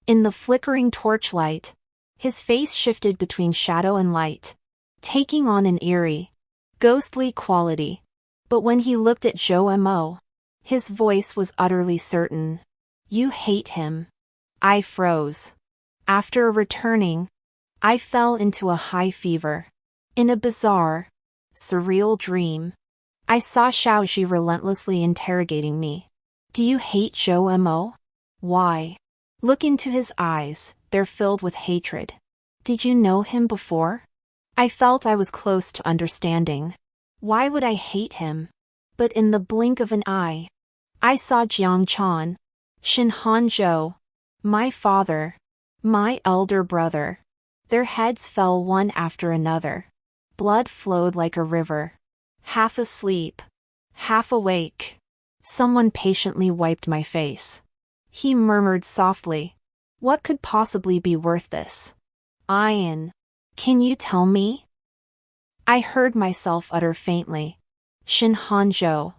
In the flickering torchlight, his face shifted between shadow and light, taking on an eerie, ghostly quality. But when he looked at Zhou Mo, his voice was utterly certain. "You hate him." I froze. After returning, I fell into a high fever. In a bizarre, surreal dream, I saw Xiaoxi relentlessly interrogating me. "Do you hate Zhou Mo? Why?" Look into his eyes, they're filled with hatred. "Did you know him before?" I felt I was close to understanding. Why would I hate him? But in the blink of an eye, I saw Jiang Chan, Shin Hanzhou, my father, my elder brother. Their heads fell one after another. Blood flowed like a river. Half asleep, half awake. Someone patiently wiped my face. He murmured softly, "What could possibly be worth this? Ian, can you tell me?" I heard myself utter faintly, "Shin Hanzhou."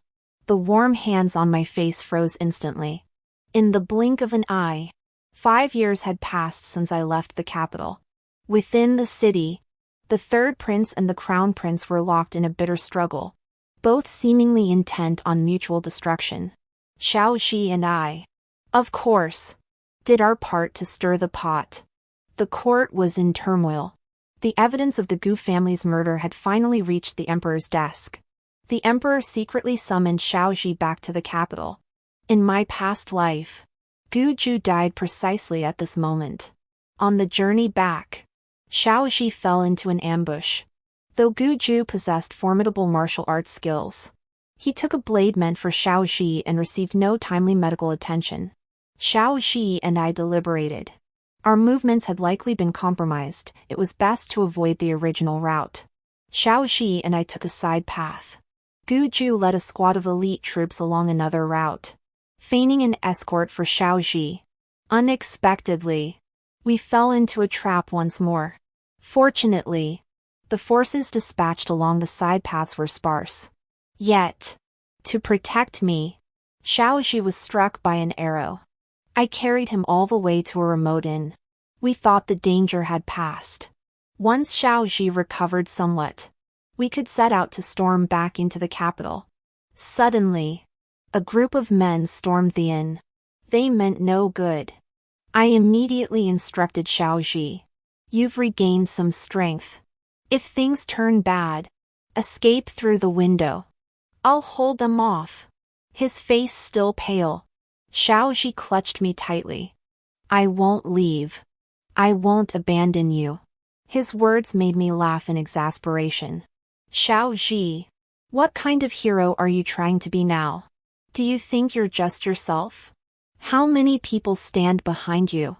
The warm hands on my face froze instantly. In the blink of an eye, 5 years had passed since I left the capital. Within the city, the third prince and the crown prince were locked in a bitter struggle, both seemingly intent on mutual destruction. Xiaoxi and I, of course, did our part to stir the pot. The court was in turmoil. The evidence of the Gu family's murder had finally reached the emperor's desk. The emperor secretly summoned Xiaoxi back to the capital. In my past life, Gu Ju died precisely at this moment. On the journey back, Xiaoxi fell into an ambush. Though Gu Ju possessed formidable martial arts skills, he took a blade meant for Xiaoxi and received no timely medical attention. Xiaoxi and I deliberated. Our movements had likely been compromised. It was best to avoid the original route. Xiaoxi and I took a side path. Gu Ju led a squad of elite troops along another route, feigning an escort for Xiaoxi. Unexpectedly, we fell into a trap once more. Fortunately, the forces dispatched along the side paths were sparse. Yet, to protect me, Xiaoxi was struck by an arrow. I carried him all the way to a remote inn. We thought the danger had passed. Once Xiaoxi recovered somewhat, we could set out to storm back into the capital. Suddenly, a group of men stormed the inn. They meant no good. I immediately instructed Xiaoxi, "You've regained some strength. If things turn bad, escape through the window. I'll hold them off." His face still pale, Xiaoxi clutched me tightly. "I won't leave. I won't abandon you." His words made me laugh in exasperation. "Xiaoxi, what kind of hero are you trying to be now? Do you think you're just yourself? How many people stand behind you?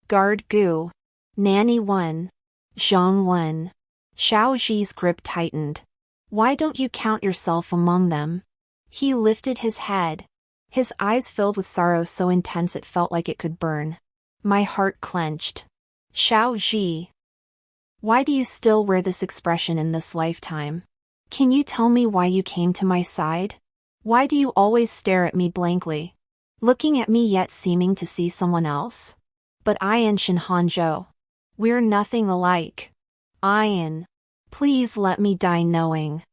Guard Gu, Nanny 1, Zhang 1. Xiaoxi's grip tightened. "Why don't you count yourself among them?" He lifted his head. His eyes filled with sorrow so intense it felt like it could burn. My heart clenched. "Xiaoxi, why do you still wear this expression in this lifetime? Can you tell me why you came to my side? Why do you always stare at me blankly, looking at me yet seeming to see someone else?" "But Ian Shin Hanzhou, we're nothing alike. Ian, please let me die knowing."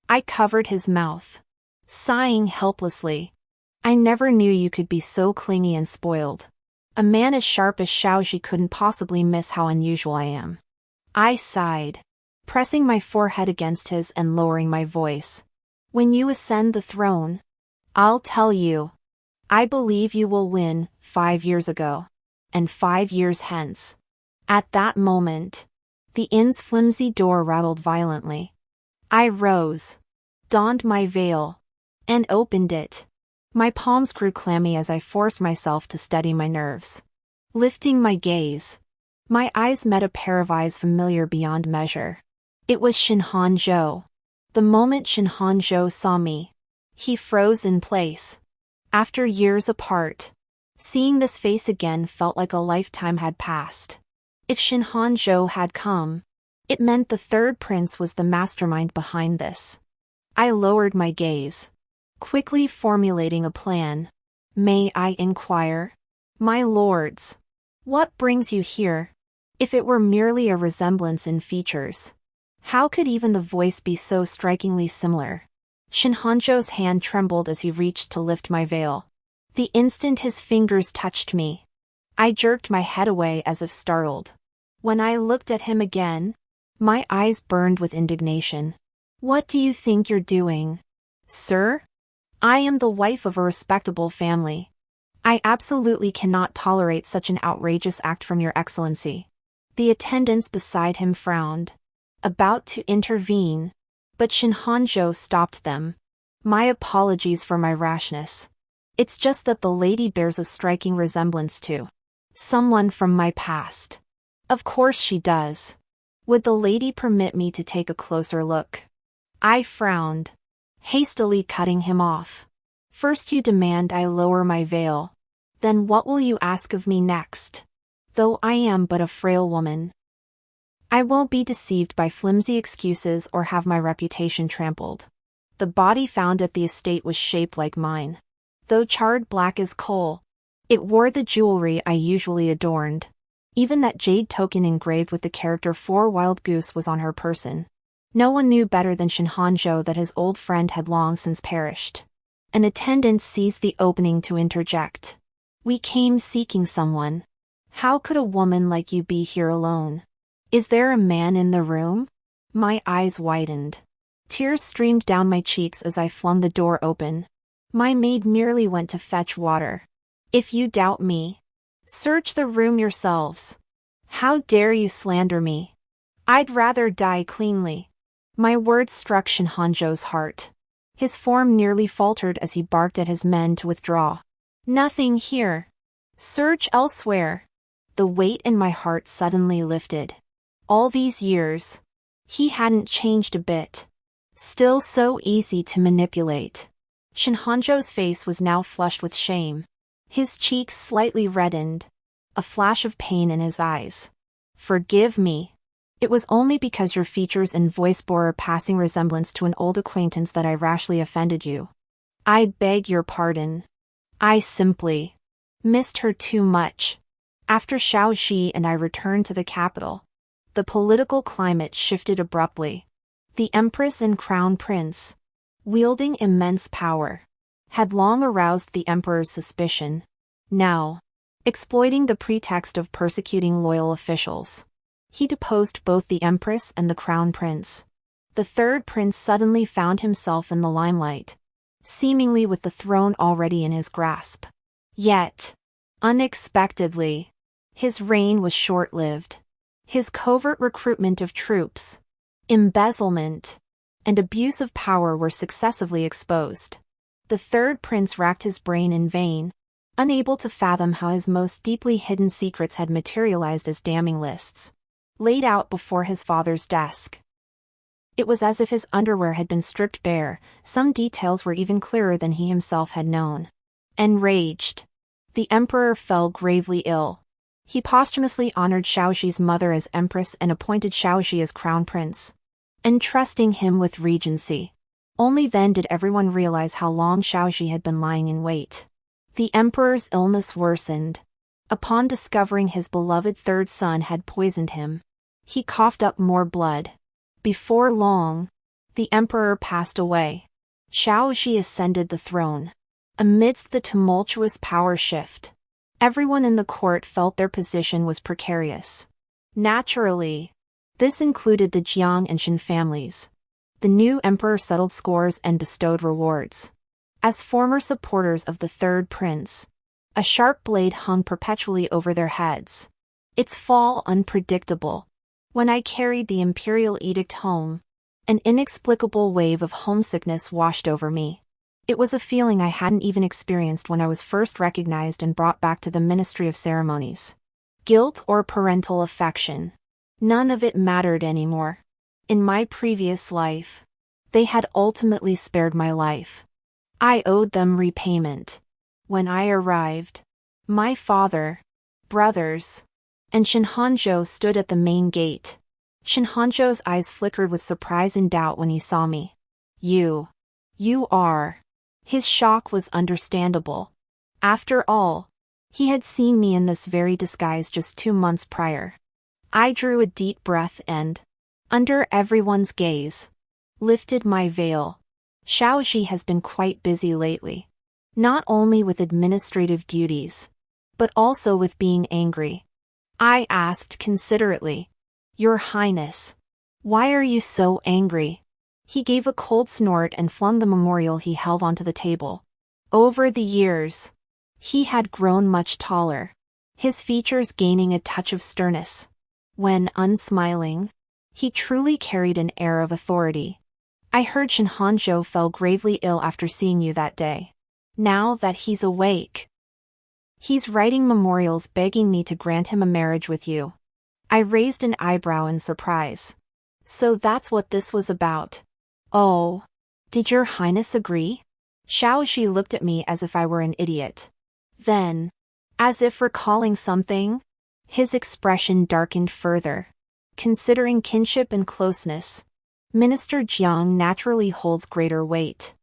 I covered his mouth, sighing helplessly. "I never knew you could be so clingy and spoiled. A man as sharp as Xiaoxi couldn't possibly miss how unusual I am." I sighed, pressing my forehead against his and lowering my voice. "When you ascend the throne, I'll tell you. I believe you will win 5 years ago, and 5 years hence." At that moment, the inn's flimsy door rattled violently. I rose, donned my veil, and opened it. My palms grew clammy as I forced myself to steady my nerves. Lifting my gaze, my eyes met a pair of eyes familiar beyond measure. It was Shin Hanzhou. The moment Shin Hanzhou saw me, he froze in place. After years apart, seeing this face again felt like a lifetime had passed. If Shin Hanzhou had come, it meant the third prince was the mastermind behind this. I lowered my gaze, quickly formulating a plan. "May I inquire, my lords, what brings you here? If it were merely a resemblance in features, how could even the voice be so strikingly similar?" Shin Hanzhou's hand trembled as he reached to lift my veil. The instant his fingers touched me, I jerked my head away as if startled. When I looked at him again, my eyes burned with indignation. "What do you think you're doing, sir? I am the wife of a respectable family. I absolutely cannot tolerate such an outrageous act from your excellency." The attendants beside him frowned. about to intervene. But Shin Hanzhou stopped them. My apologies for my rashness. It's just that the lady bears a striking resemblance to someone from my past. Of course she does. Would the lady permit me to take a closer look? I frowned, hastily cutting him off. First you demand I lower my veil. Then what will you ask of me next? Though I am but a frail woman, I won't be deceived by flimsy excuses or have my reputation trampled. The body found at the estate was shaped like mine. Though charred black as coal, it wore the jewelry I usually adorned. Even that jade token engraved with the character 4 wild goose was on her person. No one knew better than Shin Hanzhou that his old friend had long since perished. An attendant seized the opening to interject. We came seeking someone. How could a woman like you be here alone? Is there a man in the room? My eyes widened. Tears streamed down my cheeks as I flung the door open. My maid merely went to fetch water. If you doubt me, search the room yourselves. How dare you slander me? I'd rather die cleanly. My words struck Shin Hanzhou's heart. His form nearly faltered as he barked at his men to withdraw. Nothing here. Search elsewhere. The weight in my heart suddenly lifted. All these years, he hadn't changed a bit. Still so easy to manipulate. Shin Hanzhou's face was now flushed with shame. His cheeks slightly reddened, a flash of pain in his eyes. Forgive me. It was only because your features and voice bore a passing resemblance to an old acquaintance that I rashly offended you. I beg your pardon. I simply missed her too much. After Xiaoxi and I returned to the capital, the political climate shifted abruptly. The Empress and Crown Prince, wielding immense power, had long aroused the Emperor's suspicion. Now, exploiting the pretext of persecuting loyal officials, he deposed both the Empress and the Crown Prince. The third prince suddenly found himself in the limelight, seemingly with the throne already in his grasp. Yet, unexpectedly, his reign was short-lived. His covert recruitment of troops, embezzlement, and abuse of power were successively exposed. The third prince racked his brain in vain, unable to fathom how his most deeply hidden secrets had materialized as damning lists, laid out before his father's desk. It was as if his underwear had been stripped bare. Some details were even clearer than he himself had known. Enraged, the emperor fell gravely ill. He posthumously honored Xiaoxi's mother as empress and appointed Xiaoxi as crown prince, entrusting him with regency. Only then did everyone realize how long Xiaoxi had been lying in wait. The emperor's illness worsened. Upon discovering his beloved third son had poisoned him, he coughed up more blood. Before long, the emperor passed away. Xiaoxi ascended the throne. Amidst the tumultuous power shift, everyone in the court felt their position was precarious. Naturally, this included the Jiang and Shin families. The new emperor settled scores and bestowed rewards. As former supporters of the third prince, a sharp blade hung perpetually over their heads, its fall unpredictable. When I carried the imperial edict home, an inexplicable wave of homesickness washed over me. It was a feeling I hadn't even experienced when I was first recognized and brought back to the Ministry of Ceremonies. Guilt or parental affection, none of it mattered anymore. In my previous life, they had ultimately spared my life. I owed them repayment. When I arrived, my father, brothers, and Shin Hanzhou stood at the main gate. Shin Hanzhou's eyes flickered with surprise and doubt when he saw me. You are. His shock was understandable. After all, he had seen me in this very disguise just 2 months prior. I drew a deep breath and, under everyone's gaze, lifted my veil. Xiaoxi has been quite busy lately. Not only with administrative duties, but also with being angry. I asked considerately, Your Highness, why are you so angry? He gave a cold snort and flung the memorial he held onto the table. Over the years, he had grown much taller, his features gaining a touch of sternness. When unsmiling, He truly carried an air of authority. I heard Shin Hanzhou fell gravely ill after seeing you that day. Now that he's awake, he's writing memorials begging me to grant him a marriage with you. I raised an eyebrow in surprise. So that's what this was about. Oh. Did your highness agree? Xiaoxi looked at me as if I were an idiot. Then, as if recalling something, his expression darkened further. Considering kinship and closeness, Minister Jiang naturally holds greater weight.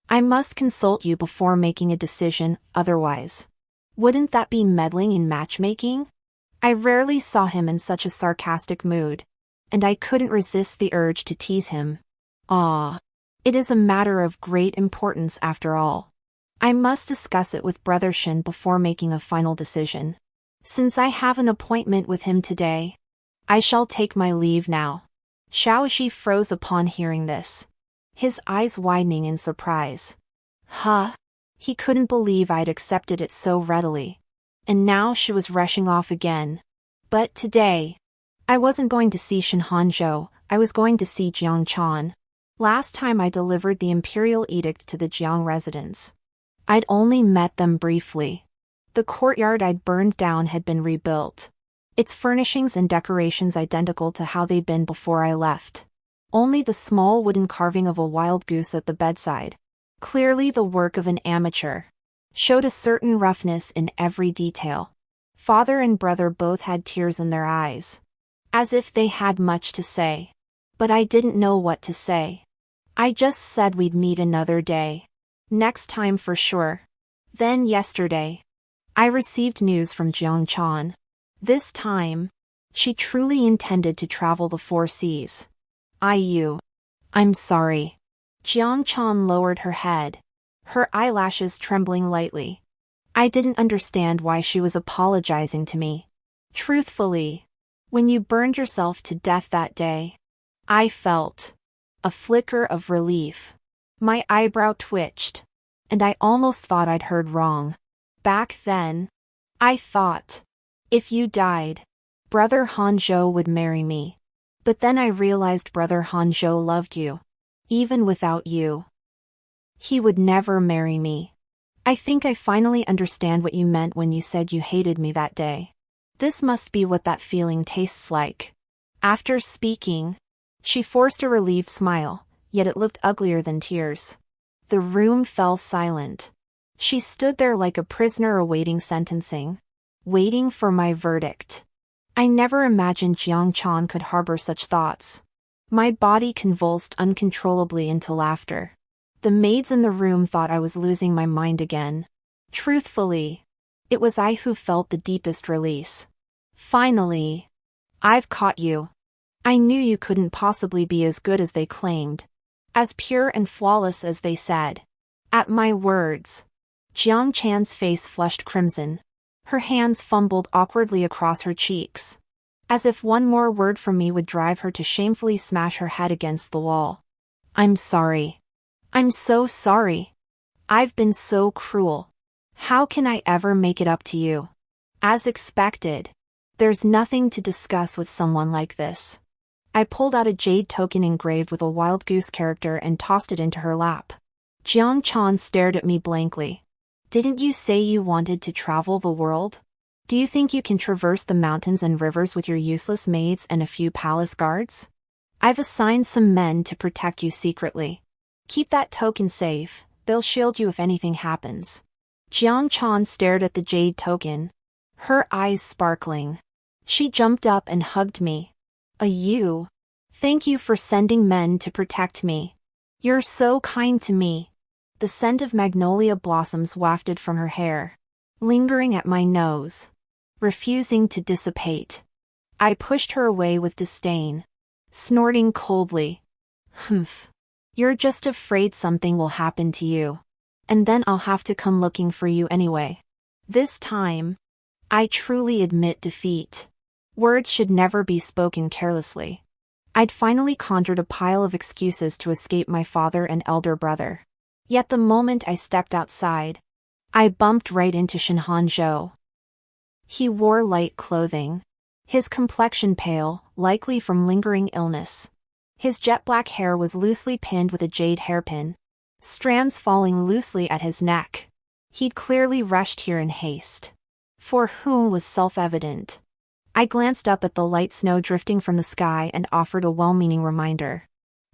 I must consult you before making a decision, otherwise. Wouldn't that be meddling in matchmaking? I rarely saw him in such a sarcastic mood, and I couldn't resist the urge to tease him. Ah, it is a matter of great importance after all. I must discuss it with Brother Shin before making a final decision. Since I have an appointment with him today, I shall take my leave now. Xiaoxi froze upon hearing this, his eyes widening in surprise. Huh? He couldn't believe I'd accepted it so readily. And now she was rushing off again. But today, I wasn't going to see Shin Hanzhou, I was going to see Jiang Chan. Last time I delivered the imperial edict to the Jiang residents, I'd only met them briefly. The courtyard I'd burned down had been rebuilt, its furnishings and decorations identical to how they'd been before I left. Only the small wooden carving of a wild goose at the bedside, clearly the work of an amateur, showed a certain roughness in every detail. Father and brother both had tears in their eyes, as if they had much to say. But I didn't know what to say. I just said we'd meet another day. Next time for sure. Then yesterday, I received news from Jiang Chan. This time, she truly intended to travel the 4 seas. I'm sorry. Jiang Chan lowered her head, her eyelashes trembling lightly. I didn't understand why she was apologizing to me. Truthfully, when you burned yourself to death that day, I felt a flicker of relief. My eyebrow twitched, and I almost thought I'd heard wrong. Back then, I thought, if you died, Brother Hanzhou would marry me. But then I realized Brother Hanzhou loved you. Even without you, he would never marry me. I think I finally understand what you meant when you said you hated me that day. This must be what that feeling tastes like. After speaking, she forced a relieved smile, yet it looked uglier than tears. The room fell silent. She stood there like a prisoner awaiting sentencing, waiting for my verdict. I never imagined Jiang Chan could harbor such thoughts. My body convulsed uncontrollably into laughter. The maids in the room thought I was losing my mind again. Truthfully, it was I who felt the deepest release. Finally, I've caught you. I knew you couldn't possibly be as good as they claimed, as pure and flawless as they said. At my words, Jiang Chan's face flushed crimson. Her hands fumbled awkwardly across her cheeks, as if one more word from me would drive her to shamefully smash her head against the wall. I'm sorry. I'm so sorry. I've been so cruel. How can I ever make it up to you? As expected, there's nothing to discuss with someone like this. I pulled out a jade token engraved with a wild goose character and tossed it into her lap. Jiang Chan stared at me blankly. Didn't you say you wanted to travel the world? Do you think you can traverse the mountains and rivers with your useless maids and a few palace guards? I've assigned some men to protect you secretly. Keep that token safe, they'll shield you if anything happens. Jiang Chan stared at the jade token, her eyes sparkling. She jumped up and hugged me. You. Thank you for sending men to protect me. You're so kind to me. The scent of magnolia blossoms wafted from her hair, lingering at my nose, refusing to dissipate. I pushed her away with disdain, snorting coldly. Humph. You're just afraid something will happen to you. And then I'll have to come looking for you anyway. This time, I truly admit defeat. Words should never be spoken carelessly. I'd finally conjured a pile of excuses to escape my father and elder brother. Yet the moment I stepped outside, I bumped right into Shin Hanzhou. He wore light clothing, His complexion pale, likely from lingering illness. His jet-black hair was loosely pinned with a jade hairpin, strands falling loosely at his neck. He'd clearly rushed here in haste. For whom was self-evident. I glanced up at the light snow drifting from the sky and offered a well-meaning reminder.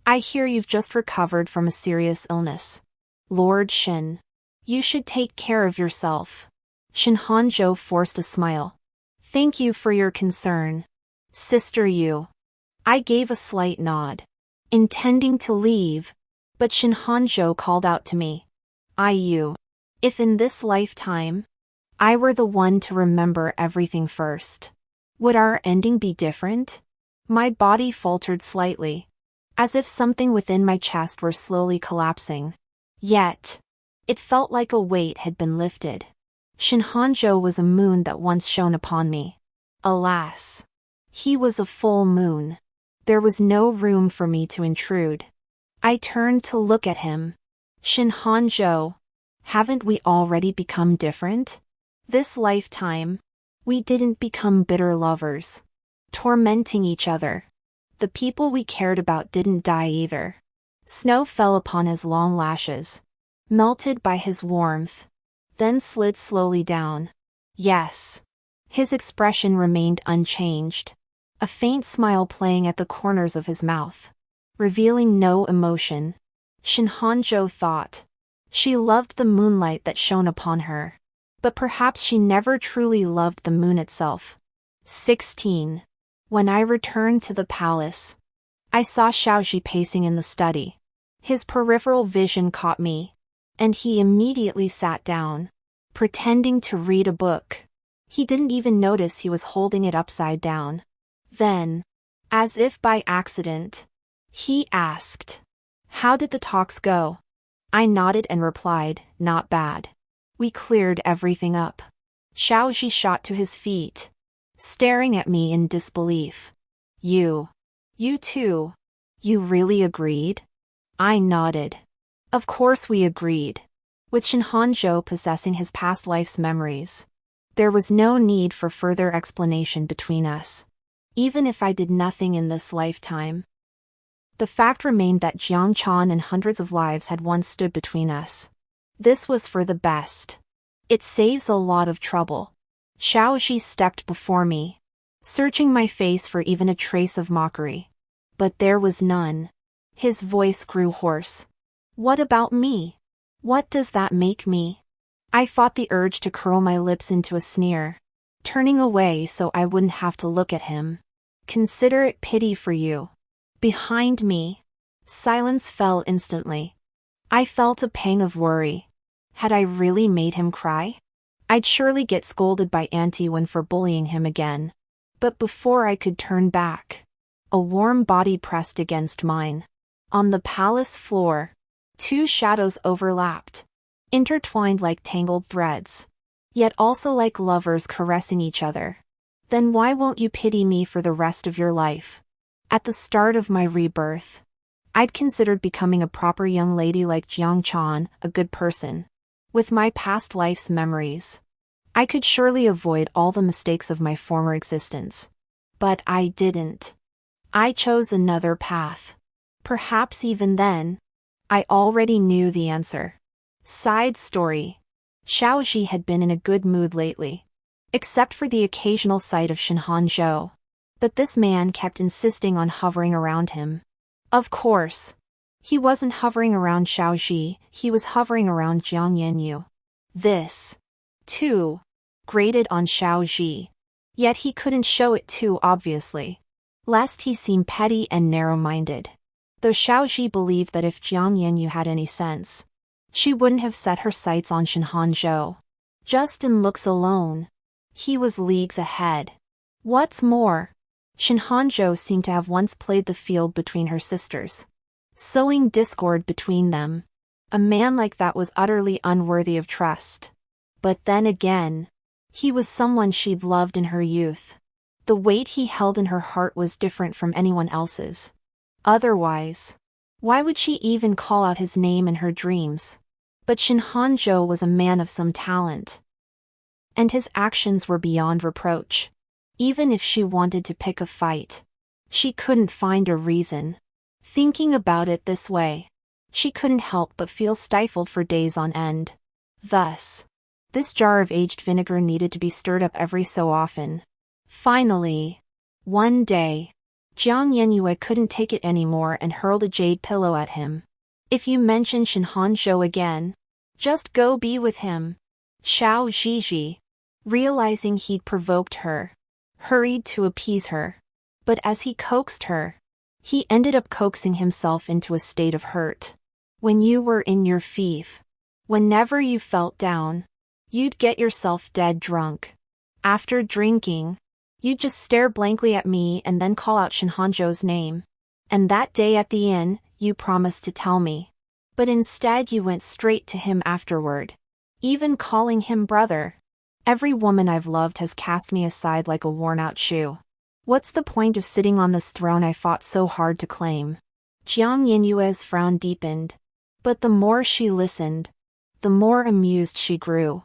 I hear you've just recovered from a serious illness. Lord Shin. You should take care of yourself. Shin Hanzhou forced a smile. Thank you for your concern. Sister Yu. I gave a slight nod, intending to leave, but Shin Hanzhou called out to me. Yu. If in this lifetime, I were the one to remember everything first, would our ending be different? My body faltered slightly, as if something within my chest were slowly collapsing. Yet, it felt like a weight had been lifted. Shin Hanzhou was a moon that once shone upon me. Alas, he was a full moon. There was no room for me to intrude. I turned to look at him. Shin Hanzhou, haven't we already become different? This lifetime, we didn't become bitter lovers, tormenting each other. The people we cared about didn't die either. Snow fell upon his long lashes, melted by his warmth, then slid slowly down. Yes. His expression remained unchanged, a faint smile playing at the corners of his mouth, revealing no emotion. Shin Hanzhou thought. She loved the moonlight that shone upon her, but perhaps she never truly loved the moon itself. 16. When I returned to the palace, I saw Xiaoji pacing in the study. His peripheral vision caught me, and he immediately sat down, pretending to read a book. He didn't even notice he was holding it upside down. Then, as if by accident, he asked, "How did the talks go?" I nodded and replied, "Not bad. We cleared everything up." Xiaoji shot to his feet, staring at me in disbelief. You too? You really agreed?" I nodded. Of course we agreed. With Shin Hanzhou possessing his past life's memories, there was no need for further explanation between us. Even if I did nothing in this lifetime, the fact remained that Jiang Chan and hundreds of lives had once stood between us. This was for the best. It saves a lot of trouble. Xiaoji stepped before me, searching my face for even a trace of mockery. But there was none. His voice grew hoarse. What about me? What does that make me? I fought the urge to curl my lips into a sneer, turning away so I wouldn't have to look at him. Considerate pity for you. Behind me, silence fell instantly. I felt a pang of worry. Had I really made him cry? I'd surely get scolded by Auntie Wen for bullying him again. But before I could turn back, a warm body pressed against mine. On the palace floor, two shadows overlapped, intertwined like tangled threads, yet also like lovers caressing each other. Then why won't you pity me for the rest of your life? At the start of my rebirth, I'd considered becoming a proper young lady like Jiang Chan, a good person. With my past life's memories, I could surely avoid all the mistakes of my former existence. But I didn't. I chose another path. Perhaps even then, I already knew the answer. Side story. Xiaoji had been in a good mood lately, except for the occasional sight of Shin Hanzhou. But this man kept insisting on hovering around him. Of course, he wasn't hovering around Xiaoji, he was hovering around Jiang Yanyu. This, too, grated on Xiaoji. Yet he couldn't show it too obviously, lest he seem petty and narrow-minded. Though Xiaoji believed that if Jiang Yanyu had any sense, she wouldn't have set her sights on Shin Hanzhou. Just in looks alone, he was leagues ahead. What's more, Shin Hanzhou seemed to have once played the field between her sisters, sowing discord between them. A man like that was utterly unworthy of trust. But then again, he was someone she'd loved in her youth. The weight he held in her heart was different from anyone else's. Otherwise, why would she even call out his name in her dreams? But Shin Hanzhou was a man of some talent, and his actions were beyond reproach. even if she wanted to pick a fight. She couldn't find a reason. Thinking about it this way, she couldn't help but feel stifled for days on end. Thus, this jar of aged vinegar needed to be stirred up every so often. Finally, one day, Jiang Yenyue couldn't take it anymore and hurled a jade pillow at him. If you mention Shen Hanzhou again, just go be with him. Xiao Zhizhi, realizing he'd provoked her, hurried to appease her. But as he coaxed her, he ended up coaxing himself into a state of hurt. When you were in your fief, whenever you felt down, you'd get yourself dead drunk. After drinking, you'd just stare blankly at me and then call out Shen Hanzhou's name. And that day at the inn, you promised to tell me. But instead you went straight to him afterward, even calling him brother. Every woman I've loved has cast me aside like a worn-out shoe. What's the point of sitting on this throne I fought so hard to claim? Jiang Yinyue's frown deepened. But the more she listened, the more amused she grew.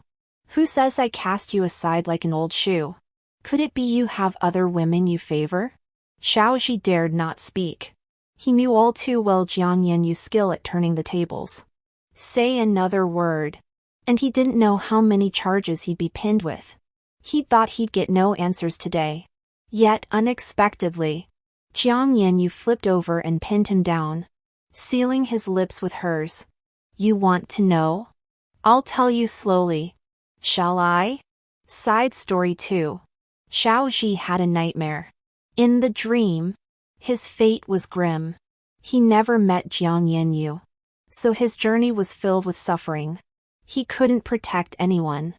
Who says I cast you aside like an old shoe? Could it be you have other women you favor? Xiaozhi dared not speak. He knew all too well Jiang Yinyu's skill at turning the tables. Say another word, and he didn't know how many charges he'd be pinned with. He thought he'd get no answers today. Yet unexpectedly, Jiang Yanyu flipped over and pinned him down, sealing his lips with hers. You want to know? I'll tell you slowly. Shall I? Side story 2. Xiaozhi had a nightmare. In the dream, his fate was grim. He never met Jiang Yanyu, so his journey was filled with suffering. He couldn't protect anyone.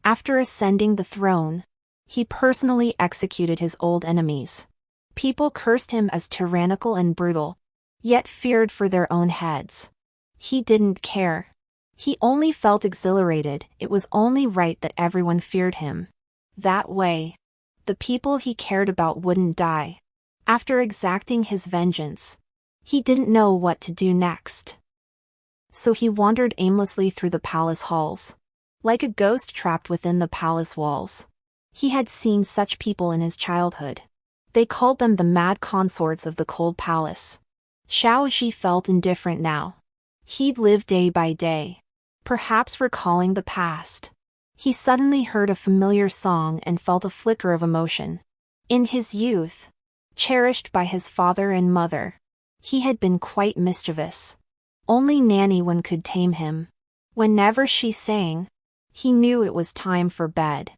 After ascending the throne, he personally executed his old enemies. People cursed him as tyrannical and brutal, yet feared for their own heads. He didn't care. He only felt exhilarated. It was only right that everyone feared him. That way, the people he cared about wouldn't die. After exacting his vengeance, he didn't know what to do next. So he wandered aimlessly through the palace halls, like a ghost trapped within the palace walls. He had seen such people in his childhood. They called them the mad consorts of the cold palace. Xiaozhi felt indifferent now. He'd lived day by day, perhaps recalling the past. He suddenly heard a familiar song and felt a flicker of emotion. In his youth, cherished by his father and mother, he had been quite mischievous. Only Nanny Wen could tame him. Whenever she sang, he knew it was time for bed.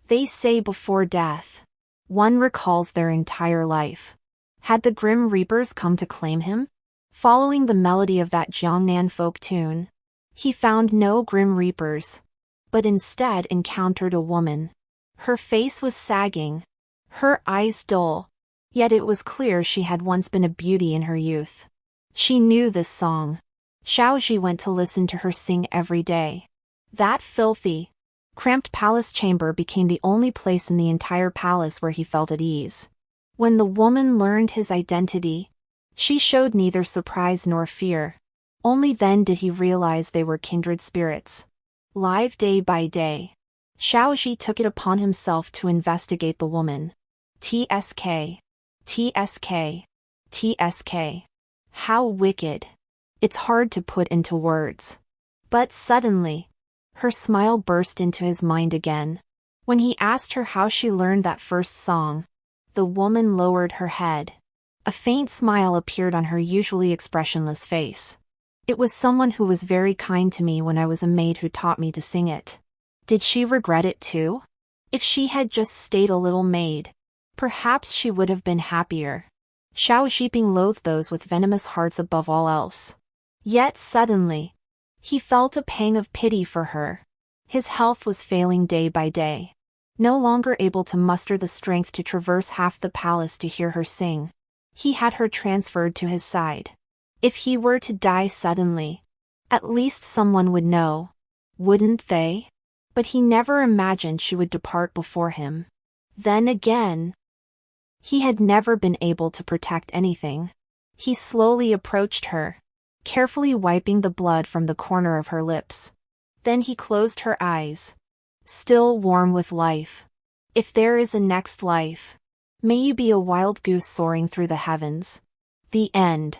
They say before death, one recalls their entire life. Had the Grim Reapers come to claim him? Following the melody of that Jiangnan folk tune, he found no Grim Reapers, but instead encountered a woman. Her face was sagging, her eyes dull, yet it was clear she had once been a beauty in her youth. She knew this song. Xiaozhi went to listen to her sing every day. That filthy, cramped palace chamber became the only place in the entire palace where he felt at ease. When the woman learned his identity, she showed neither surprise nor fear. Only then did he realize they were kindred spirits. Live day by day, Xiaozhi took it upon himself to investigate the woman. TSK. TSK. TSK. How wicked. It's hard to put into words. But suddenly, her smile burst into his mind again. When he asked her how she learned that first song, the woman lowered her head. A faint smile appeared on her usually expressionless face. It was someone who was very kind to me when I was a maid who taught me to sing it. Did she regret it too? If she had just stayed a little maid, perhaps she would have been happier. Xiao Xiping loathed those with venomous hearts above all else. Yet suddenly, he felt a pang of pity for her. His health was failing day by day. No longer able to muster the strength to traverse half the palace to hear her sing, he had her transferred to his side. If he were to die suddenly, at least someone would know, wouldn't they? But he never imagined she would depart before him. Then again, he had never been able to protect anything. He slowly approached her, carefully wiping the blood from the corner of her lips. Then he closed her eyes, still warm with life. If there is a next life, may you be a wild goose soaring through the heavens. The end.